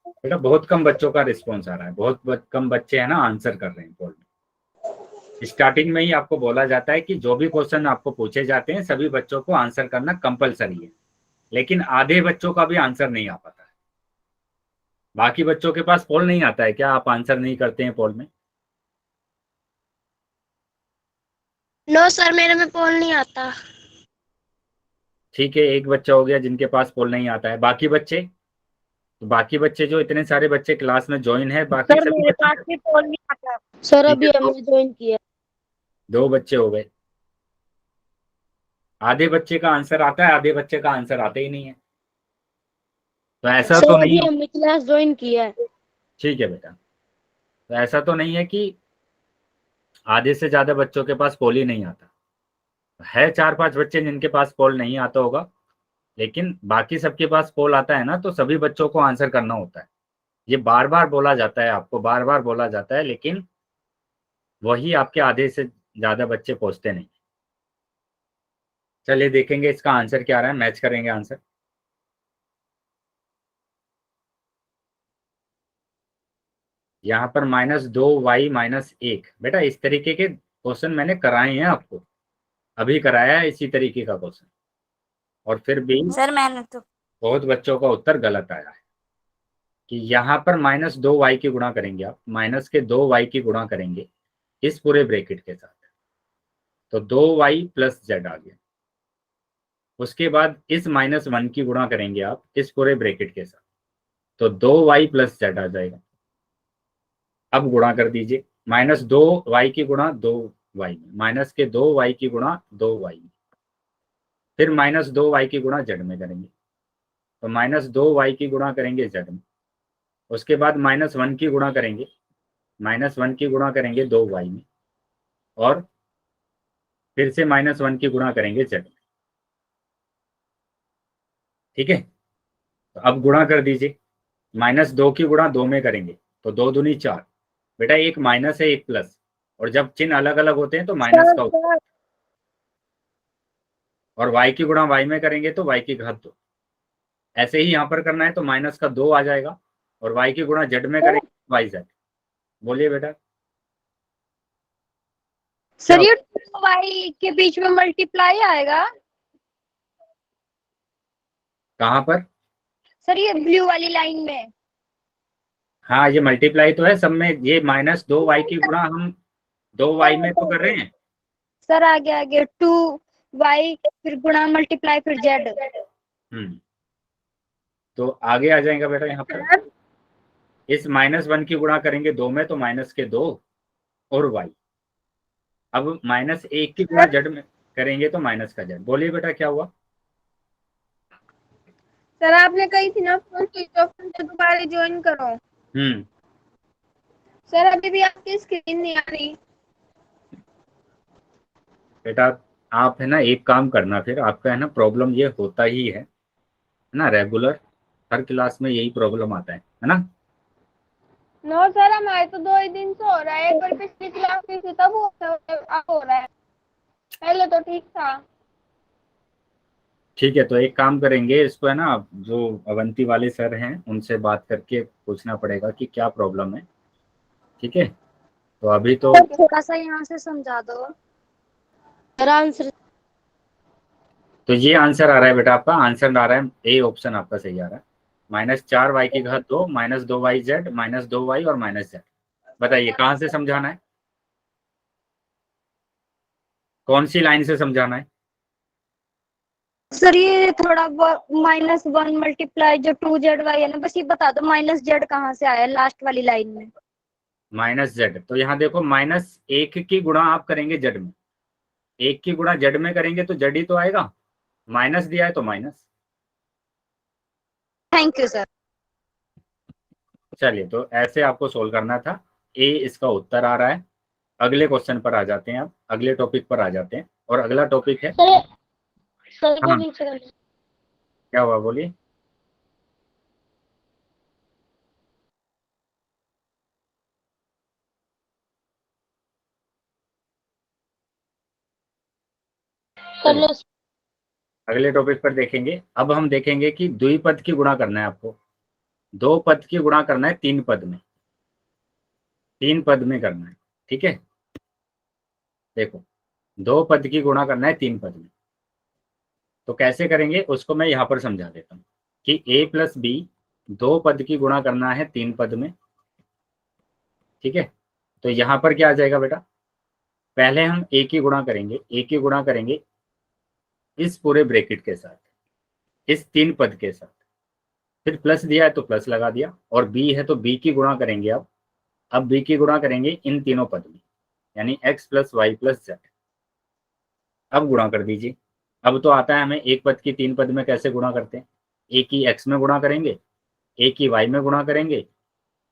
बेटा बहुत कम बच्चों का रिस्पॉन्स आ रहा है। कम बच्चे हैं ना आंसर कर रहे हैं पोल में। स्टार्टिंग में ही आपको बोला जाता है कि जो भी क्वेश्चन आपको पूछे जाते हैं सभी बच्चों को आंसर करना कंपलसरी है, लेकिन आधे बच्चों का भी आंसर नहीं आ पाता है। बाकी बच्चों के पास पोल नहीं आता है क्या? आप आंसर नहीं करते हैं पोल में? नो सर मेरे में पोल नहीं आता। ठीक है, एक बच्चा हो गया जिनके पास पोल नहीं आता है। बाकी बच्चे, तो बाकी बच्चे जो इतने सारे बच्चे क्लास में ज्वाइन है, बाकी सर सभी मेरे बच्चे। पास भी पोल नहीं आता। सर ठीक अभी है, हमने ज्वाइन किया। 2 बच्चे हो गए। आधे बच्चे का आंसर आता है, आधे बच्चे का आंसर आता ही नहीं है। तो ऐसा तो सर नहीं अभी है। हमने क्लास ज्वाइन किया है। ठीक है बेटा, तो ऐसा तो नहीं है कि आधे से ज्यादा बच्चों के पास पोल ही नहीं आता है। 4-5 बच्चे जिनके पास पोल नहीं आता होगा, लेकिन बाकी सबके पास पोल आता है ना, तो सभी बच्चों को आंसर करना होता है। ये बार बार बोला जाता है, आपको बार बार बोला जाता है, लेकिन वही आपके आधे से ज्यादा बच्चे पहुंचते नहीं। चलिए देखेंगे इसका आंसर क्या आ रहा है, मैच करेंगे आंसर। यहाँ पर -2y-1 बेटा इस तरीके के क्वेश्चन मैंने कराए हैं आपको, अभी कराया है इसी तरीके का क्वेश्चन, और फिर भी सर मैंने तो बहुत बच्चों का उत्तर गलत आया है। कि यहाँ पर -2y की गुणा करेंगे आप, माइनस के 2y की गुणा करेंगे इस पूरे ब्रैकेट के साथ, तो 2y प्लस जेड आ गया। उसके बाद इस -1 की गुणा करेंगे आप इस पूरे ब्रैकेट के साथ, तो 2y प्लस जेड आ जाएगा। अब गुणा कर दीजिए, -2y की गुणा 2y में, माइनस के 2y की गुणा 2y में, फिर -2y की गुणा जेड में करेंगे, तो -2y की गुणा करेंगे जेड में। उसके बाद -1 की गुणा करेंगे, -1 की गुणा करेंगे 2y में, और फिर से -1 की गुणा करेंगे z में। ठीक है, तो अब गुणा कर दीजिए। -2 की गुणा 2 में करेंगे तो 2 दूनी 4। बेटा एक माइनस है एक प्लस, और जब चिन्ह अलग अलग होते हैं तो माइनस का होता है। और y की गुणा y में करेंगे तो y की घात 2। ऐसे ही यहाँ पर करना है तो -2 आ जाएगा, और y की गुणा z में करेंगे तो yz। बोलिए बेटा सर ये 2y के बीच में मल्टीप्लाई आएगा। कहाँ पर? सर ये ब्लू वाली लाइन में। हाँ ये मल्टीप्लाई तो है सब में, ये -2y की गुणा हम 2y में तो कर रहे हैं। सर आगे आगे 2y फिर गुणा मल्टीप्लाई फिर z। तो आगे आ जाएगा बेटा यहाँ पर, इस -1 की गुणा करेंगे 2 में तो -2 और y। अब -1 की गुणा z में करेंगे तो -z। बोलिए बेटा क्या हुआ? सर आपने कही थी ना फोन स्विच ऑफ करके दोबारा ज्वाइन करो। सर अभी भी आपकी स्क्रीन नहीं आ रही। बेटा आप है ना एक काम करना, फिर आपका है ना प्रॉब्लम ये होता ही है ना, रेगुलर हर क्लास में यही प्रॉब्लम आता है ना। नो सर हमारे तो 2 ही दिन से हो रहा है, एक बार पिछली क्लास में थी तब अब हो रहा है, पहले तो ठीक था। ठीक है, तो एक काम करेंगे, इसको है ना जो अवंती वाले सर हैं उनसे बात करके पूछना पड़ेगा कि क्या प्रॉब्लम है। ठीक है, तो अभी तो थोड़ा सा यहाँ से समझा दो। आंसर तो ये आंसर आ रहा है बेटा, आपका आंसर आ रहा है ए ऑप्शन आपका सही आ रहा है। -4y की घात 2 -2yz -2y और -z। बताइए कहाँ से समझाना है, कौन सी लाइन से समझाना है? सर ये थोड़ा -1 मल्टीप्लाई जो 2zy है ना, बस ये बता दो -z कहाँ से आया लास्ट वाली लाइन में। -z, तो यहाँ देखो -1 की गुणा आप करेंगे z में, 1 की गुणा z में करेंगे तो z ही तो आएगा, माइनस दिया है तो माइनस। Thank you sir. चलिए तो ऐसे आपको सोल्व करना था, ए इसका उत्तर आ रहा है। अगले क्वेश्चन पर आ जाते हैं, अब अगले टॉपिक पर आ जाते हैं, और अगला टॉपिक है सर हाँ नीचे कर क्या हुआ बोलिए? लो। अगले टॉपिक पर देखेंगे। अब हम देखेंगे कि द्विपद की गुणा करना है आपको, 2 पद की गुणा करना है 3 पद में, 3 पद में करना है। ठीक है, देखो 2 पद की गुणा करना है 3 पद में, तो कैसे करेंगे उसको मैं यहाँ पर समझा देता हूँ कि a + b 2 पद की गुणा करना है 3 पद में। ठीक है, तो यहाँ पर क्या आ जाएगा बेटा, पहले हम a की गुणा करेंगे, a की गुणा करेंगे इस पूरे ब्रैकेट के साथ, इस 3 पद के साथ, फिर प्लस दिया है तो प्लस लगा दिया, और b है तो b की गुणा करेंगे। अब b की गुणा करेंगे इन तीनों पद में, यानी x + y + z। अब गुणा कर दीजिए। अब तो आता है हमें एक पद की 3 पद में कैसे गुणा करते हैं, a की x में गुणा करेंगे, a की y में गुणा करेंगे,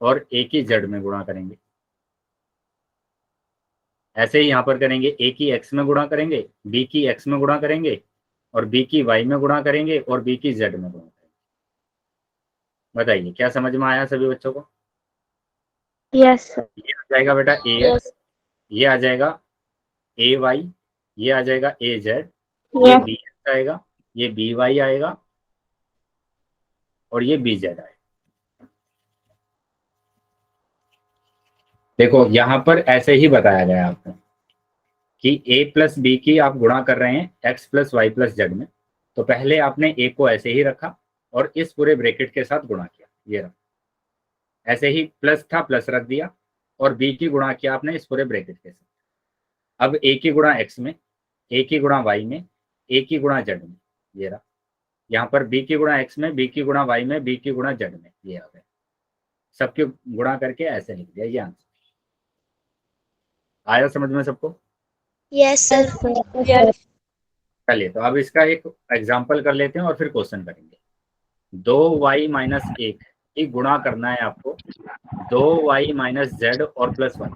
और a की z में गुणा करेंगे। ऐसे ही यहाँ पर करेंगे, a की x में गुणा करेंगे, b की x में गुणा करेंगे, और b की y में गुणा करेंगे, और b की z में गुणा करेंगे। बताइए क्या समझ में आया सभी बच्चों को? Yes sir. ये आ जाएगा बेटा ax, ये आ जाएगा ay, ये आ जाएगा az, ये bx आएगा, ये by आएगा, और ये bz आएगा। देखो यहाँ पर ऐसे ही बताया गया आपको कि a + b की आप गुणा कर रहे हैं x + y + z में, तो पहले आपने a को ऐसे ही रखा और इस पूरे ब्रैकेट के साथ गुणा किया, ये रहा। ऐसे ही प्लस था, प्लस रख दिया, और b की गुणा किया आपने इस पूरे ब्रैकेट के साथ। अब a की गुणा x में, a की गुणा y में, a की गुणा z में, ये रहा। यहाँ पर b की गुणा x में, b की गुणा y में, b की गुणा z में, ये आ गया। सबके गुणा करके ऐसे लिख दिया, ये आंसर आया समझ में सबको? Yes sir. चलिए तो अब इसका एक एग्जाम्पल कर लेते हैं और फिर क्वेश्चन करेंगे। 2y - 1 की गुणा करना है आपको 2y - z और +1।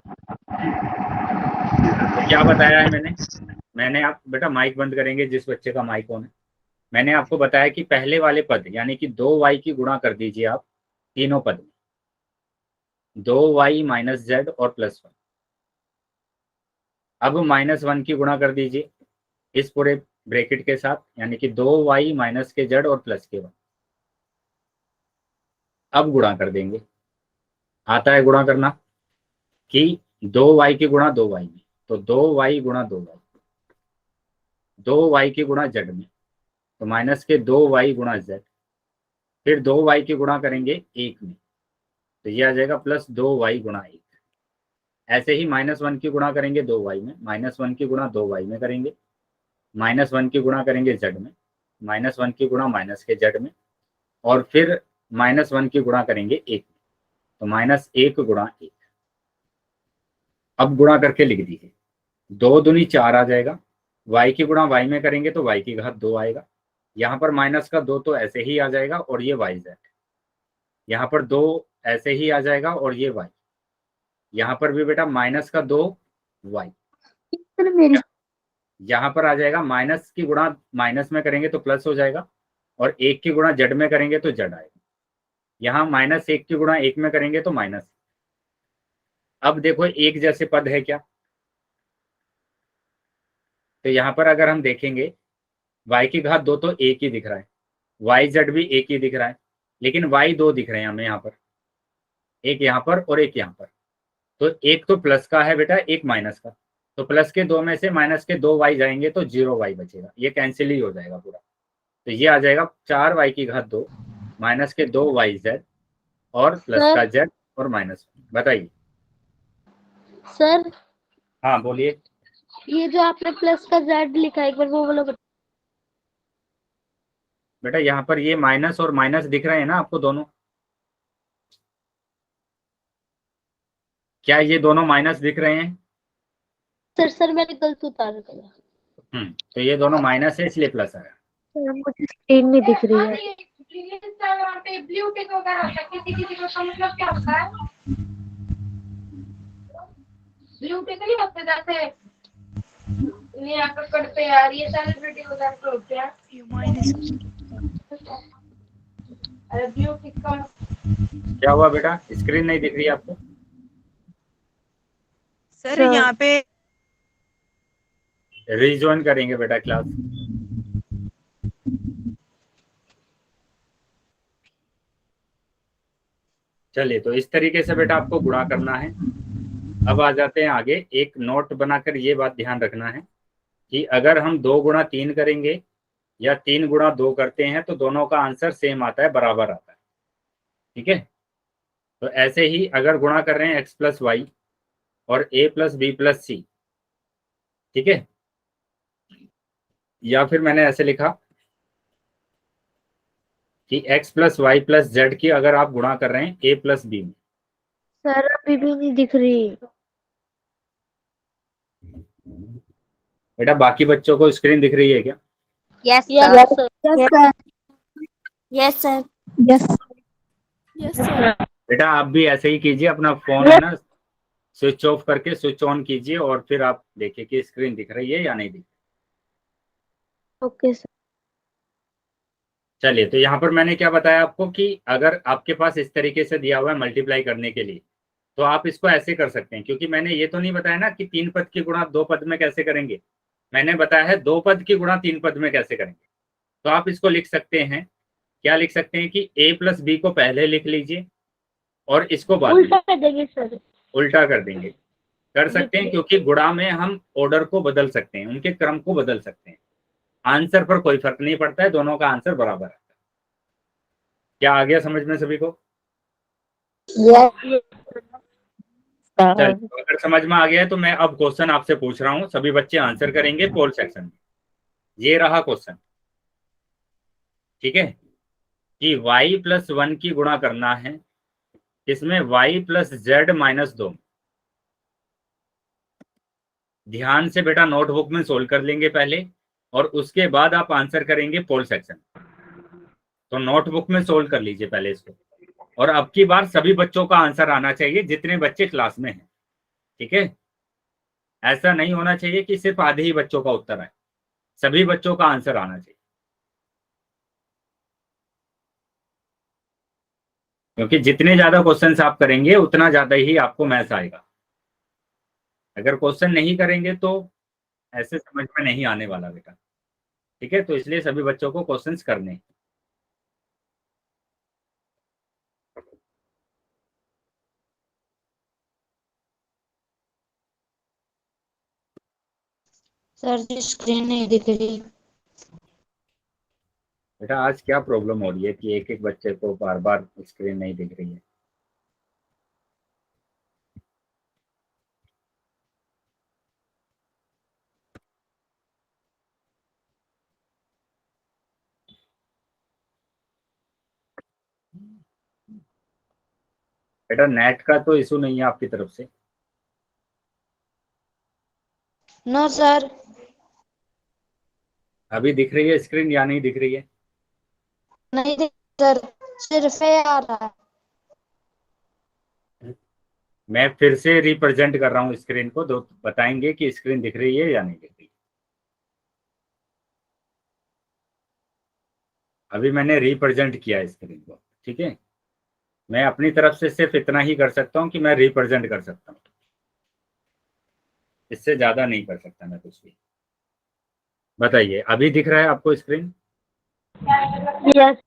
तो क्या बताया है मैंने, मैंने आप बेटा माइक बंद करेंगे जिस बच्चे का माइक ऑन है। मैंने आपको बताया कि पहले वाले पद यानी कि 2y की गुणा कर दीजिए आप तीनों पद में, 2y माइनस जेड और प्लस 1। अब -1 की गुणा कर दीजिए इस पूरे ब्रैकेट के साथ, यानी कि 2y माइनस के जेड और प्लस के 1। अब गुणा कर देंगे, आता है गुणा करना कि 2y की गुणा 2y में, तो 2y गुणा 2y, 2y की गुणा जेड में, तो माइनस के 2y गुणा जेड, फिर 2y की गुणा करेंगे 1 में, तो ये आ जाएगा प्लस 2y गुणा 1। ऐसे ही -1 की गुणा करेंगे 2y में, -1 की गुणा 2y में करेंगे, -1 की गुणा करेंगे जेड में, -1 की गुणा माइनस के जेड में, और फिर -1 की गुणा करेंगे 1 में, तो -1 गुणा 1। अब गुणा करके लिख दीजिए, 2 दूनी 4 आ जाएगा, y की गुणा y में करेंगे तो y की घात 2 आएगा, यहाँ पर माइनस का 2 तो ऐसे ही आ जाएगा और ये y z, यहाँ पर 2 ऐसे ही आ जाएगा और ये y, यहाँ पर भी बेटा माइनस का 2 y, यहाँ पर आ जाएगा माइनस की गुणा माइनस में करेंगे तो प्लस हो जाएगा, और 1 की गुणा जेड में करेंगे तो जेड आएगा, यहाँ -1 की गुणा 1 में करेंगे तो माइनस। अब देखो एक जैसे पद है क्या, तो यहाँ पर अगर हम देखेंगे y की घात 2 तो एक ही दिख रहा है, y z भी एक ही दिख रहा है, लेकिन y 2 दिख रहे हैं हमें यहाँ पर, एक यहाँ पर और एक यहाँ पर। तो एक तो प्लस का है बेटा, एक माइनस का, तो प्लस के 2 में से माइनस के 2 y जाएंगे तो 0 y बचेगा, ये कैंसिल ही हो जाएगा पूरा। तो ये आ जाएगा 4y की घात 2 माइनस के 2 y z और प्लस का z और माइनस। बताइए सर। हाँ बोलिए। ये जो आपने प्लस का जेड लिखा है एक बार वो वाला बेटा यहाँ पर ये माइनस और माइनस दिख रहे हैं ना आपको दोनों, क्या ये दोनों माइनस दिख रहे हैं? सर मैंने गलत उतार दिया। तो ये दोनों माइनस है इसलिए प्लस आया। सर मुझे स्क्रीन में दिख रही है। ब्लू टिक वगैरह होता है, किसी किसी को मतलब क्या होता है, ब्लू टिक नहीं होते जैसे ये आपका करते यार, ये सेलिब्रिटी वगैरह को होते हैं। अरे ब्लू टिक का क्या हुआ बेटा, स्क्रीन नहीं दिख रही आपको? सर यहाँ पे रिज्वाइन करेंगे बेटा क्लास। चलिए तो इस तरीके से बेटा आपको गुणा करना है। अब आ जाते हैं आगे, एक नोट बनाकर ये बात ध्यान रखना है कि अगर हम 2 गुणा 3 करेंगे या 3 गुणा 2 करते हैं तो दोनों का आंसर सेम आता है, बराबर आता है। ठीक है, तो ऐसे ही अगर गुणा कर रहे हैं x प्लस वाई और a plus B plus C, ठीक है, या फिर मैंने ऐसे लिखा कि x plus y plus z की अगर आप गुणा कर रहे हैं a प्लस बी में। सर अभी भी नहीं दिख रही। बेटा बाकी बच्चों को स्क्रीन दिख रही है क्या? Yes sir. Yes sir. Yes sir. बेटा आप भी ऐसे ही कीजिए, अपना फोन है ना स्विच ऑफ करके स्विच ऑन कीजिए और फिर आप देखिए कि स्क्रीन दिख रही है या नहीं दिख रही। Okay sir. चलिए तो यहाँ पर मैंने क्या बताया आपको कि अगर आपके पास इस तरीके से दिया हुआ है मल्टीप्लाई करने के लिए, तो आप इसको ऐसे कर सकते हैं, क्योंकि मैंने ये तो नहीं बताया ना कि 3 पद की गुणा 2 पद में कैसे करेंगे, मैंने बताया है 2 पद की गुणा 3 पद में कैसे करेंगे। तो आप इसको लिख सकते हैं, क्या लिख सकते हैं कि a प्लस बी को पहले लिख लीजिए और इसको बाद में उल्टा कर देंगे सर। उल्टा कर देंगे, कर सकते हैं, क्योंकि गुणा में हम ऑर्डर को बदल सकते हैं, उनके क्रम को बदल सकते हैं, आंसर पर कोई फर्क नहीं पड़ता है, दोनों का आंसर बराबर आता है। क्या आ गया समझ में सभी को? चलिए अगर समझ में आ गया है तो मैं अब क्वेश्चन आपसे पूछ रहा हूं, सभी बच्चे आंसर करेंगे पोल सेक्शन में। ये रहा क्वेश्चन, ठीक है, कि y प्लस 1 की गुणा करना है, इसमें y प्लस जेड माइनस 2। ध्यान से बेटा नोटबुक में सोल्व कर लेंगे पहले और उसके बाद आप आंसर करेंगे पोल सेक्शन। तो नोटबुक में सोल्व कर लीजिए पहले इसको, और अब की बार सभी बच्चों का आंसर आना चाहिए जितने बच्चे क्लास में हैं, ठीक है। ऐसा नहीं होना चाहिए कि सिर्फ आधे ही बच्चों का उत्तर आए, सभी बच्चों का आंसर आना चाहिए, क्योंकि जितने ज्यादा क्वेश्चंस आप करेंगे उतना ज्यादा ही आपको मैथ्स आएगा। अगर क्वेश्चन नहीं करेंगे तो ऐसे समझ में नहीं आने वाला बेटा। ठीक है, तो इसलिए सभी बच्चों को क्वेश्चंस करने हैं। सर जी स्क्रीन नहीं दिख रही। बेटा आज क्या प्रॉब्लम हो रही है कि एक एक बच्चे को बार बार स्क्रीन नहीं दिख रही है? बेटा नेट का तो इशू नहीं है आपकी तरफ से? No sir. अभी दिख रही है स्क्रीन या नहीं दिख रही है? नहीं दिख सर, सिर्फ ये आ रहा है। मैं फिर से रिप्रेजेंट कर रहा हूँ स्क्रीन को, तो बताएंगे कि स्क्रीन दिख रही है या नहीं दिख रही है। अभी मैंने रिप्रेजेंट किया स्क्रीन को, ठीक है। मैं अपनी तरफ से सिर्फ इतना ही कर सकता हूँ कि मैं रिप्रेजेंट कर सकता हूँ, इससे ज्यादा नहीं कर सकता मैं कुछ भी। बताइए अभी दिख रहा है आपको स्क्रीन? यस।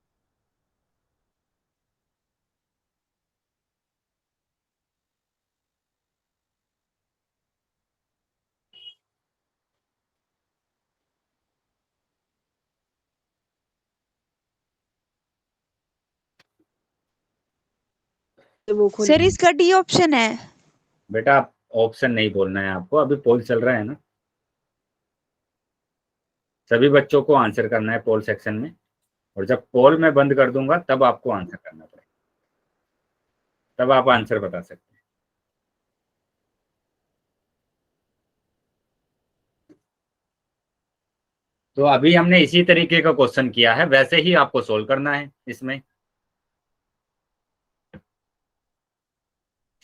सर इसका डी ऑप्शन है। बेटा आप ऑप्शन नहीं बोलना है आपको, अभी पोल चल रहा है ना, सभी बच्चों को आंसर करना है पोल सेक्शन में, और जब पोल मैं बंद कर दूंगा तब आपको आंसर करना पड़ेगा, तब आप आंसर बता सकते हैं। तो अभी हमने इसी तरीके का क्वेश्चन किया है, वैसे ही आपको सोल्व करना है इसमें।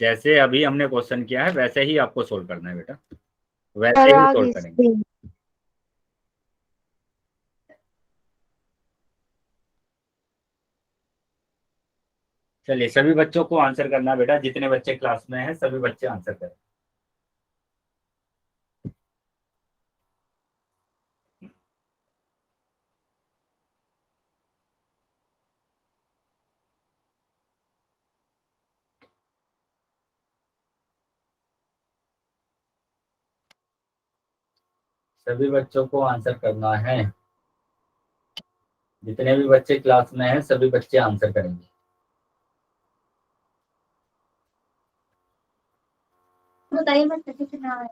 जैसे अभी हमने क्वेश्चन किया है वैसे ही आपको सोल्व करना है बेटा, वैसे सर ही आ सोल्व गई करेंगे। स्क्रीन। चलिए सभी बच्चों को आंसर करना है बेटा, जितने बच्चे क्लास में हैं सभी बच्चे आंसर करें। सभी बच्चों को आंसर करना है, जितने भी बच्चे क्लास में हैं सभी बच्चे आंसर करेंगे। बताइए बच्चे कितने आए।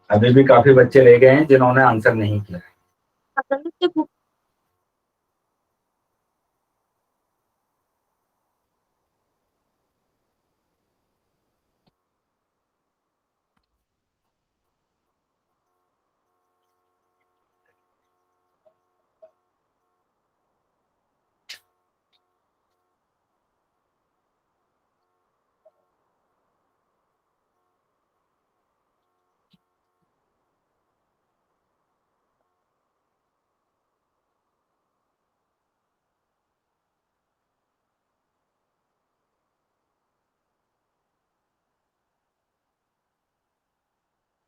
अभी भी काफी बच्चे रह गए हैं जिन्होंने आंसर नहीं किया।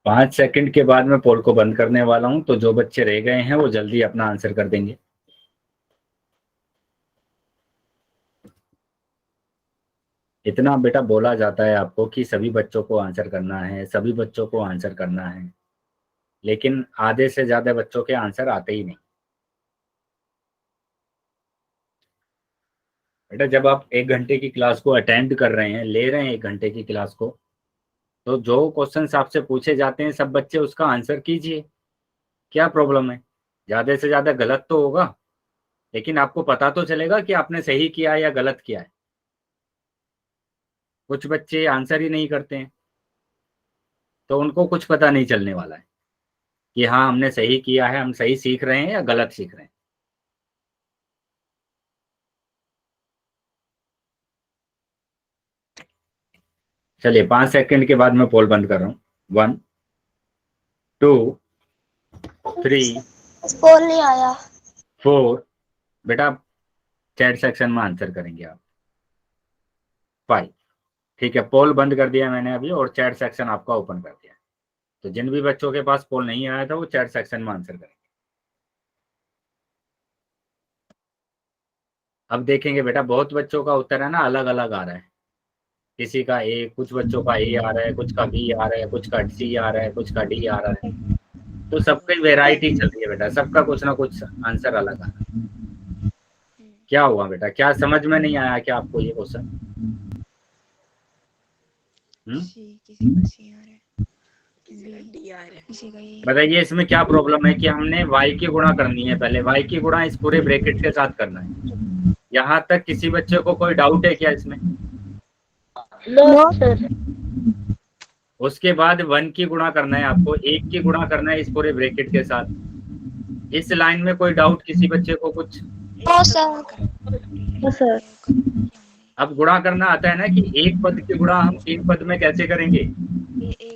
5 सेकंड के बाद मैं पोल को बंद करने वाला हूं, तो जो बच्चे रह गए हैं वो जल्दी अपना आंसर कर देंगे। इतना बेटा बोला जाता है आपको कि सभी बच्चों को आंसर करना है, सभी बच्चों को आंसर करना है, लेकिन आधे से ज्यादा बच्चों के आंसर आते ही नहीं। बेटा जब आप 1 घंटे की क्लास को अटेंड कर रहे हैं, ले रहे हैं 1 घंटे की क्लास को, तो जो क्वेश्चंस आपसे पूछे जाते हैं सब बच्चे उसका आंसर कीजिए। क्या प्रॉब्लम है? ज्यादा से ज्यादा गलत तो होगा, लेकिन आपको पता तो चलेगा कि आपने सही किया है या गलत किया है। कुछ बच्चे आंसर ही नहीं करते हैं, तो उनको कुछ पता नहीं चलने वाला है कि हाँ हमने सही किया है, हम सही सीख रहे हैं या गलत सीख रहे हैं। चलिए 5 सेकंड के बाद मैं पोल बंद कर रहा हूँ। 1 2 3 पोल नहीं आया। 4 बेटा चैट सेक्शन में आंसर करेंगे आप। 5 ठीक है, पोल बंद कर दिया मैंने अभी और चैट सेक्शन आपका ओपन कर दिया। तो जिन भी बच्चों के पास पोल नहीं आया था वो चैट सेक्शन में आंसर करेंगे। अब देखेंगे बेटा बहुत बच्चों का उत्तर है ना अलग अलग आ रहा है। किसी का ए, कुछ बच्चों का ए आ रहा है, कुछ का बी आ रहा है, कुछ का सी आ रहा है, कुछ का डी आ रहा है। तो सबकी वेराइटी चल रही है बेटा, सबका कुछ ना कुछ आंसर अलग आ रहा है। क्या हुआ बेटा, क्या समझ में नहीं आया क्या आपको ये क्वेश्चन? बताइए इसमें क्या प्रॉब्लम है कि हमने y की गुणा करनी है, पहले y की गुणा इस पूरे ब्रैकेट के साथ करना है। यहाँ तक किसी बच्चे को कोई डाउट है क्या इसमें? No sir. उसके बाद 1 की गुणा करना है आपको, 1 की गुणा करना है इस पूरे ब्रैकेट के साथ। इस लाइन में कोई डाउट किसी बच्चे को कुछ? No sir. अब गुणा करना आता है ना कि एक पद की गुणा हम 3 पद में कैसे करेंगे?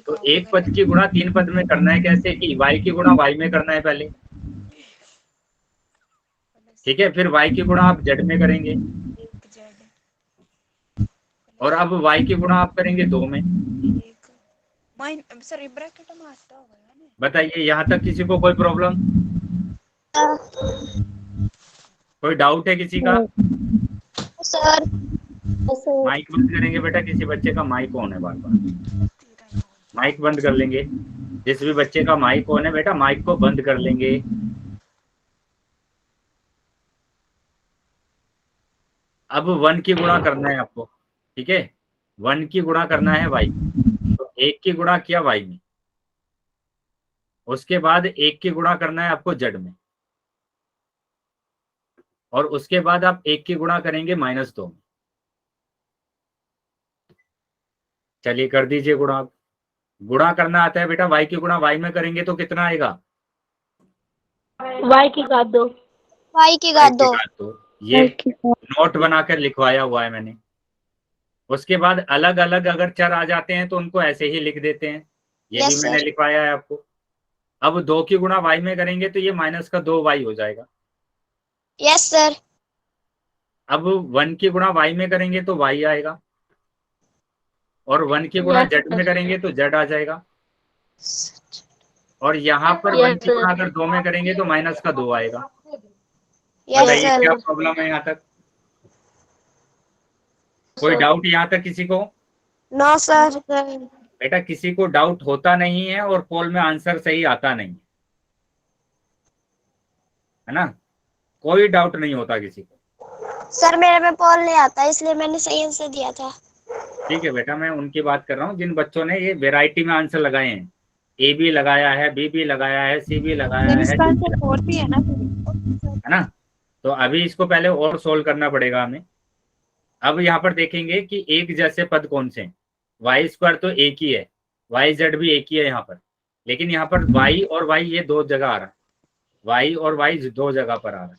तो एक पद की गुणा 3 पद में करना है कैसे कि y की गुणा y में करना है पहले, ठीक है, फिर y की गुणा आप z में करेंगे और अब y की गुणा आप करेंगे 2 में। बताइए यहाँ तक किसी को कोई प्रॉब्लम, कोई डाउट है किसी का? सर माइक बंद करेंगे बेटा, किसी बच्चे का माइक ऑन है, बार बार माइक बंद कर लेंगे। जिस भी बच्चे का माइक ऑन है बेटा माइक को बंद कर लेंगे। अब 1 की गुणा करना है आपको, ठीक है, 1 की गुणा करना है y, तो 1 की गुणा किया y में, उसके बाद 1 की गुणा करना है आपको z में, और उसके बाद आप 1 की गुणा करेंगे -2 में। चलिए कर दीजिए गुणा। गुणा करना आता है बेटा, y की गुणा y में करेंगे तो कितना आएगा? y की घात 2। y की घात 2। तो ये नोट बनाकर लिखवाया हुआ है मैंने। उसके बाद अलग अलग अगर चर आ जाते हैं तो उनको ऐसे ही लिख देते हैं, ये Yes, भी मैंने sir. लिखवाया है आपको। अब 2 की गुणा y में करेंगे तो ये -2y हो जाएगा। Yes sir. अब 1 की गुणा y में करेंगे तो y आएगा, और 1 की गुणा Yes, z में sir. करेंगे तो z आ जाएगा, और यहाँ पर 1 Yes, की गुणा sir. अगर 2 में करेंगे तो -2 आएगा। यस बताइए क्या सर। प्रॉब्लम है यहाँ तक? कोई डाउट यहाँ तक किसी को? No sir. बेटा किसी को डाउट होता नहीं है और पोल में आंसर सही आता नहीं है ना, कोई डाउट नहीं होता किसी को। सर मेरे में पोल नहीं आता इसलिए मैंने सही आंसर दिया था। ठीक है बेटा, मैं उनकी बात कर रहा हूँ जिन बच्चों ने ये वेराइटी में आंसर लगाए हैं। ए भी लगाया है, बी भी लगाया है, सी भी लगाया है, है ना। तो अभी इसको पहले और सोल्व करना पड़ेगा हमें। अब यहाँ पर देखेंगे कि एक जैसे पद कौन से हैं। y² तो एक ही है, yz भी एक ही है यहाँ पर, लेकिन यहाँ पर y और y ये 2 जगह आ रहा है, y और y 2 जगह पर आ रहा है।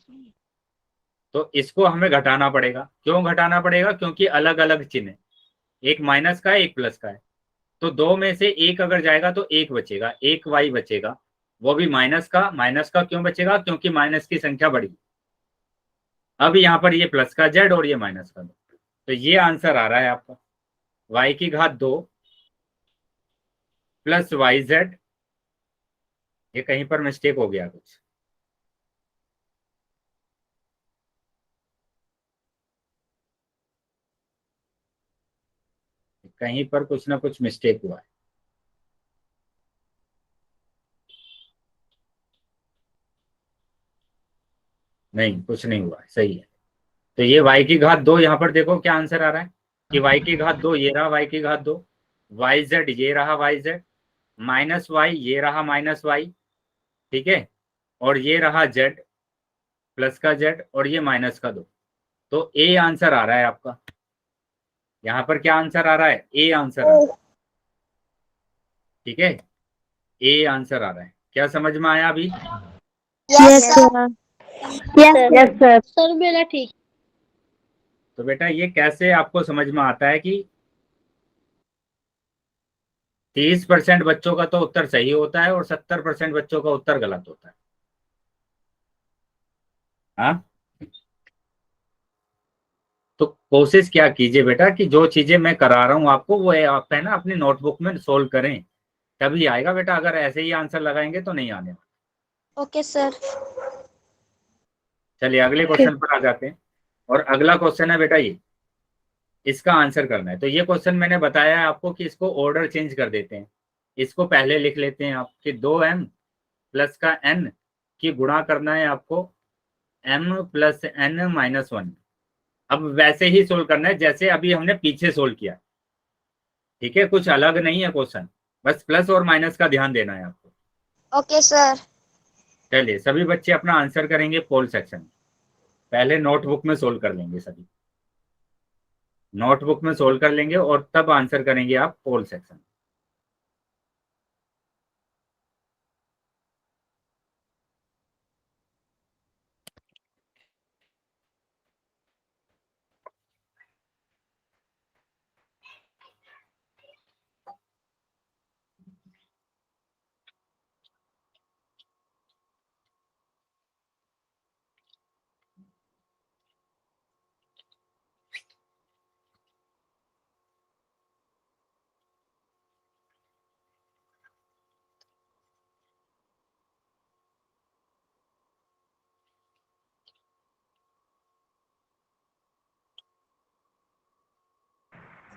तो इसको हमें घटाना पड़ेगा। क्यों घटाना पड़ेगा? क्योंकि अलग अलग चिन्ह है, एक माइनस का है एक प्लस का है। तो 2 में से एक अगर जाएगा तो एक बचेगा, एक y बचेगा, वो भी माइनस का। माइनस का क्यों बचेगा? क्योंकि माइनस की संख्या बढ़ी। अब यहाँ पर ये प्लस का z और ये माइनस का 2, तो ये आंसर आ रहा है आपका y की घात 2 प्लस yz। ये कहीं पर मिस्टेक हो गया कुछ, कहीं पर कुछ ना कुछ मिस्टेक हुआ है। नहीं कुछ नहीं हुआ है, सही है। तो ये y की घात 2, यहाँ पर देखो क्या आंसर आ रहा है कि y की घात 2 ये रहा, y की घात 2, yz ये रहा yz, माइनस y ये रहा माइनस y, ठीक है, और ये रहा z प्लस का z, और ये माइनस का 2। तो ए आंसर आ रहा है आपका। यहाँ पर क्या आंसर आ रहा है? ए आंसर आ रहा है, ठीक है, ए आंसर आ रहा है। क्या समझ में आया अभी? Yes sir. Yes sir. Sir मेरा ठीक। तो बेटा ये कैसे आपको समझ में आता है कि 30% बच्चों का तो उत्तर सही होता है और 70% बच्चों का उत्तर गलत होता है। हाँ, तो कोशिश क्या कीजिए बेटा कि जो चीजें मैं करा रहा हूं आपको वो आप है ना अपनी नोटबुक में सोल्व करें, तभी आएगा बेटा। अगर ऐसे ही आंसर लगाएंगे तो नहीं आने वाला। Okay sir. चलिए अगले क्वेश्चन पर आ जाते हैं। और अगला क्वेश्चन है बेटा ये, इसका आंसर करना है। तो ये क्वेश्चन मैंने बताया है आपको कि इसको ऑर्डर चेंज कर देते हैं। इसको पहले लिख लेते हैं आप कि 2m प्लस का n की गुणा करना है आपको m प्लस n माइनस 1। अब वैसे ही सोल्व करना है जैसे अभी हमने पीछे सोल्व किया। ठीक है, कुछ अलग नहीं है क्वेश्चन, बस प्लस और माइनस का ध्यान देना है आपको। Okay sir. चलिए सभी बच्चे अपना आंसर करेंगे पोल सेक्शन में। पहले नोटबुक में सोल्व कर लेंगे, सभी नोटबुक में सोल्व कर लेंगे और तब आंसर करेंगे आप पोल सेक्शन।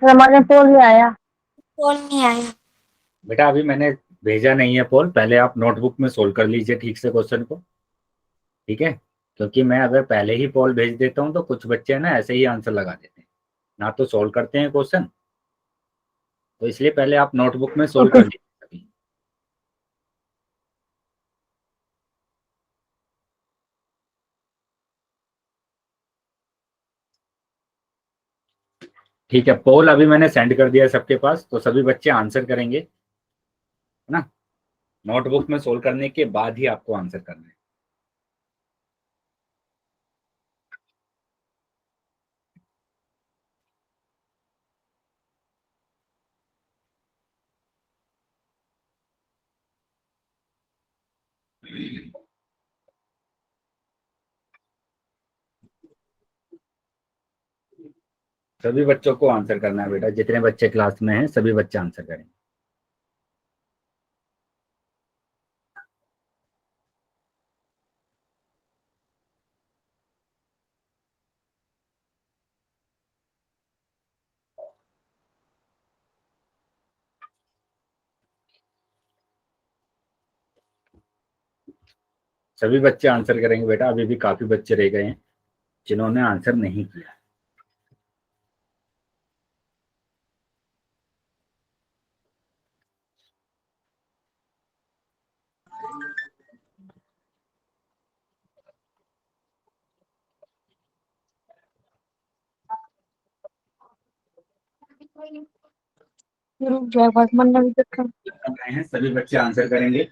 हमारे पोल में आया। कॉल नहीं आया। बेटा अभी मैंने भेजा नहीं है पोल, पहले आप नोटबुक में सोल्व कर लीजिए ठीक से क्वेश्चन को। ठीक है, क्योंकि मैं अगर पहले ही पोल भेज देता हूँ तो कुछ बच्चे ना ऐसे ही आंसर लगा देते हैं, ना तो सोल्व करते हैं क्वेश्चन। तो इसलिए पहले आप नोटबुक में सोल्व कर लीजिए सभी। ठीक है, पोल अभी मैंने सेंड कर दिया सबके पास, तो सभी बच्चे आंसर करेंगे, है ना। नोटबुक में सोल्व करने के बाद ही आपको आंसर करना है। सभी बच्चों को आंसर करना है बेटा, जितने बच्चे क्लास में हैं सभी बच्चे आंसर करेंगे। सभी बच्चे आंसर करेंगे बेटा, अभी भी काफी बच्चे रह गए हैं जिन्होंने आंसर नहीं किया। रुक जाए बस मन नहीं देखा। आए हैं सभी बच्चे आंसर करेंगे।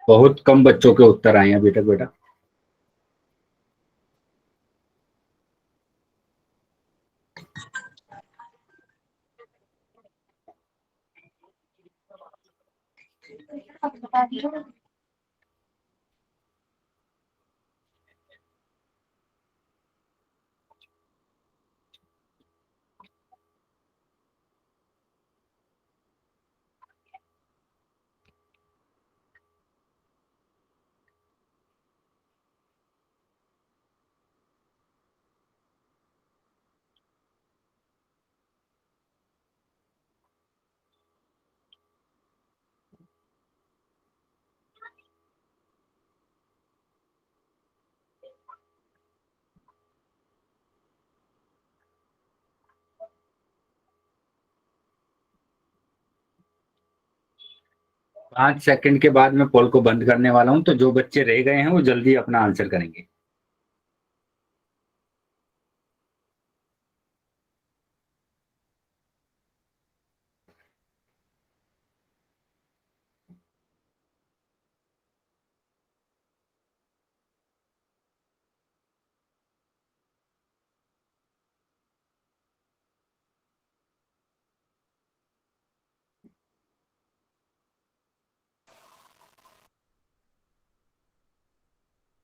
बहुत कम बच्चों के उत्तर आए हैं अभी तक बेटा। 5 सेकंड के बाद मैं पोल को बंद करने वाला हूं, तो जो बच्चे रह गए हैं वो जल्दी अपना आंसर करेंगे।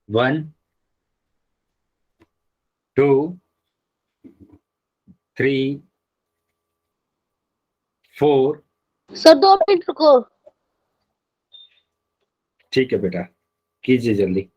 वन, 2, 3, 4। सर 2 मिनट रुको। ठीक है बेटा, कीजिए जल्दी।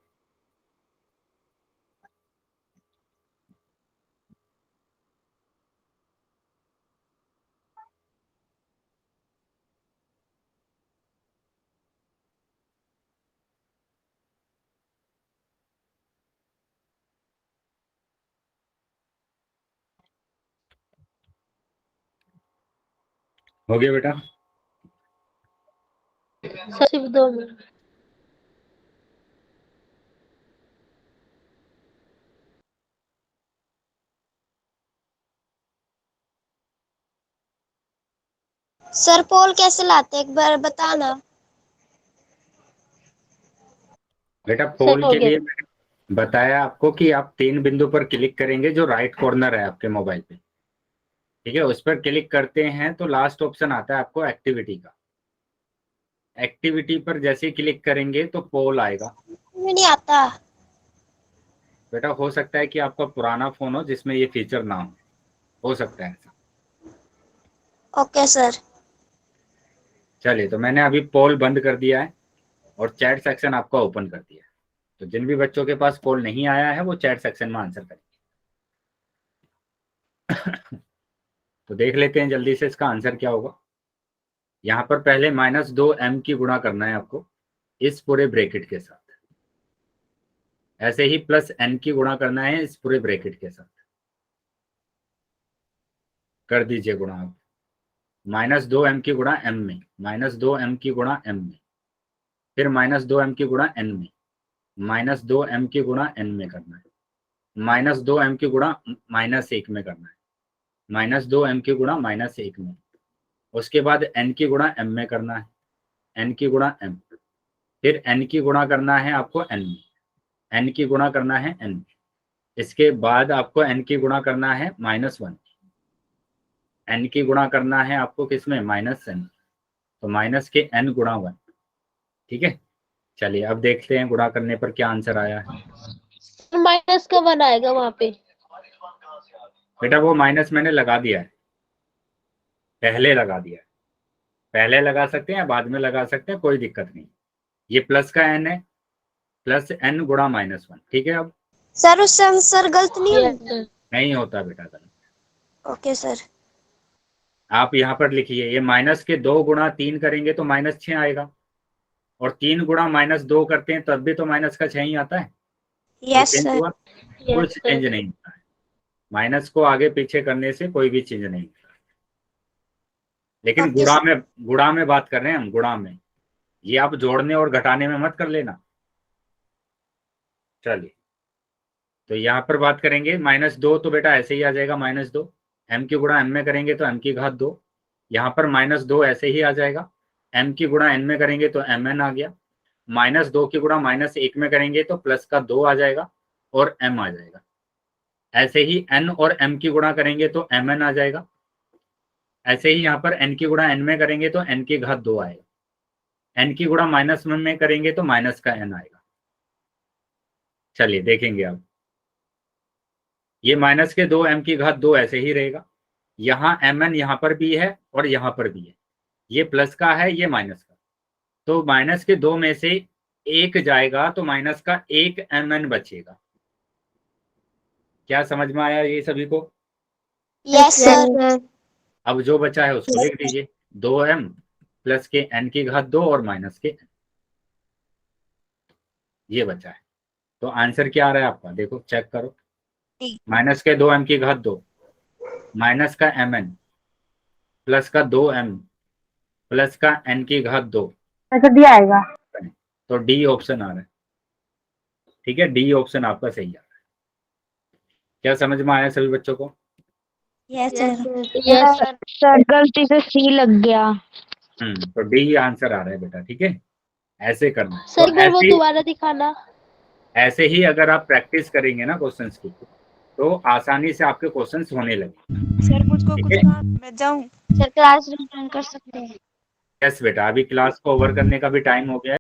हो गया बेटा? सर सिर्फ 2 मिनट। सर पोल कैसे लाते एक बार बताना। बेटा सर पोल हो के गया। लिए मैंने बताया आपको कि आप 3 बिंदु पर क्लिक करेंगे जो राइट कॉर्नर है आपके मोबाइल पे। ठीक है, उस पर क्लिक करते हैं तो लास्ट ऑप्शन आता है आपको एक्टिविटी का। एक्टिविटी पर जैसे ही क्लिक करेंगे तो पोल आएगा। मुझे नहीं आता। बेटा हो सकता है कि आपका पुराना फोन हो जिसमें ये फीचर ना हो सकता है ऐसा। Okay sir. चलिए, तो मैंने अभी पोल बंद कर दिया है और चैट सेक्शन आपका ओपन कर दिया है। तो जिन भी बच्चों के पास पोल नहीं आया है वो चैट सेक्शन में आंसर करेंगे। तो देख लेते हैं जल्दी से इसका आंसर क्या होगा। यहाँ पर पहले -2m की गुणा करना है आपको इस पूरे ब्रैकेट के साथ। ऐसे ही +n की गुणा करना है इस पूरे ब्रैकेट के साथ। कर दीजिए गुणा आप। -2m की गुणा m में, -2m की गुणा m में, फिर -2m की गुणा n में, -2m की गुणा n में करना है, -2m की गुणा -1 में करना है, -2m की गुणा -1 में, उसके बाद n की गुणा m में करना है, n की गुणा m, फिर n की गुणा करना है आपको n में, n की गुणा करना है n, इसके बाद आपको n की गुणा करना है -1, n की गुणा करना है आपको किसमें -n, तो माइनस के n गुणा 1। ठीक है, चलिए अब देखते हैं गुणा करने पर क्या आंसर आया है। माइनस का 1 आएगा वहां पे। बेटा वो माइनस मैंने लगा दिया है, पहले लगा दिया है। पहले लगा सकते हैं या बाद में लगा सकते हैं, कोई दिक्कत नहीं। ये प्लस का n है, +n गुणा -1। ठीक है, अब सर उससे आंसर गलत नहीं यस होगा। सर। नहीं होता बेटा गलत। Okay sir. आप यहाँ पर लिखिए, ये माइनस के 2 गुणा 3 करेंगे तो -6 आएगा, और 3 गुणा -2 करते हैं तब भी तो माइनस का 6 ही आता है। Yes change sir. हुआ? कुछ यस चेंज सर। नहीं होता है। माइनस को आगे पीछे करने से कोई भी चेंज नहीं होता। लेकिन ओके सर। गुणा में बात कर रहे हैं हम, गुणा में। ये आप जोड़ने और घटाने में मत कर लेना। चलिए, तो यहाँ पर बात करेंगे -2, तो बेटा ऐसे ही आ जाएगा -2। m की गुणा m में करेंगे तो m की घात 2। यहाँ पर -2 ऐसे ही आ जाएगा। m की गुणा n में करेंगे तो mn आ गया। -2 की गुणा -1 में करेंगे तो प्लस का 2 आ जाएगा और m आ जाएगा। ऐसे ही n और m की गुणा करेंगे तो mn आ जाएगा। ऐसे ही यहाँ पर n की गुणा n में करेंगे तो n की घात 2 आएगा। n की गुणा -1 में करेंगे तो माइनस का n आएगा। चलिए देखेंगे अब, ये माइनस के 2m की घात 2 ऐसे ही रहेगा। यहाँ mn यहाँ पर भी है और यहाँ पर भी है। ये प्लस का है, ये माइनस का, तो माइनस के 2 में से 1 जाएगा तो माइनस का 1 mn बचेगा। क्या समझ में आया ये सभी को? Yes sir. अब जो बचा है उसको लिख दीजिए, 2m प्लस के n की घात 2 और माइनस के n, ये बचा है। तो आंसर क्या आ रहा है आपका, देखो चेक करो। माइनस के 2m की घात 2, माइनस का mn, प्लस का 2m, प्लस का n की घात 2, अच्छा डी आएगा। तो डी ऑप्शन आ रहा है, ठीक है, डी ऑप्शन आपका सही आ रहा है। क्या समझ में आया सभी बच्चों को? Yes sir. Yes sir. Sir गलती से सी लग गया। तो डी आंसर आ रहा है बेटा, ठीक है, ऐसे करना है। सर तो एक बार वो ऐसे दोबारा दिखाना। ऐसे ही अगर आप प्रैक्टिस करेंगे ना क्वेश्चंस की, तो आसानी से आपके क्वेश्चंस होने लगेंगे। सर मुझको ठीक कुछ है? काम, मैं जाऊं? सर क्लास रिटर्न कर सकते हैं? यस बेटा, अभी क्लास को ओवर करने का भी टाइम हो गया है।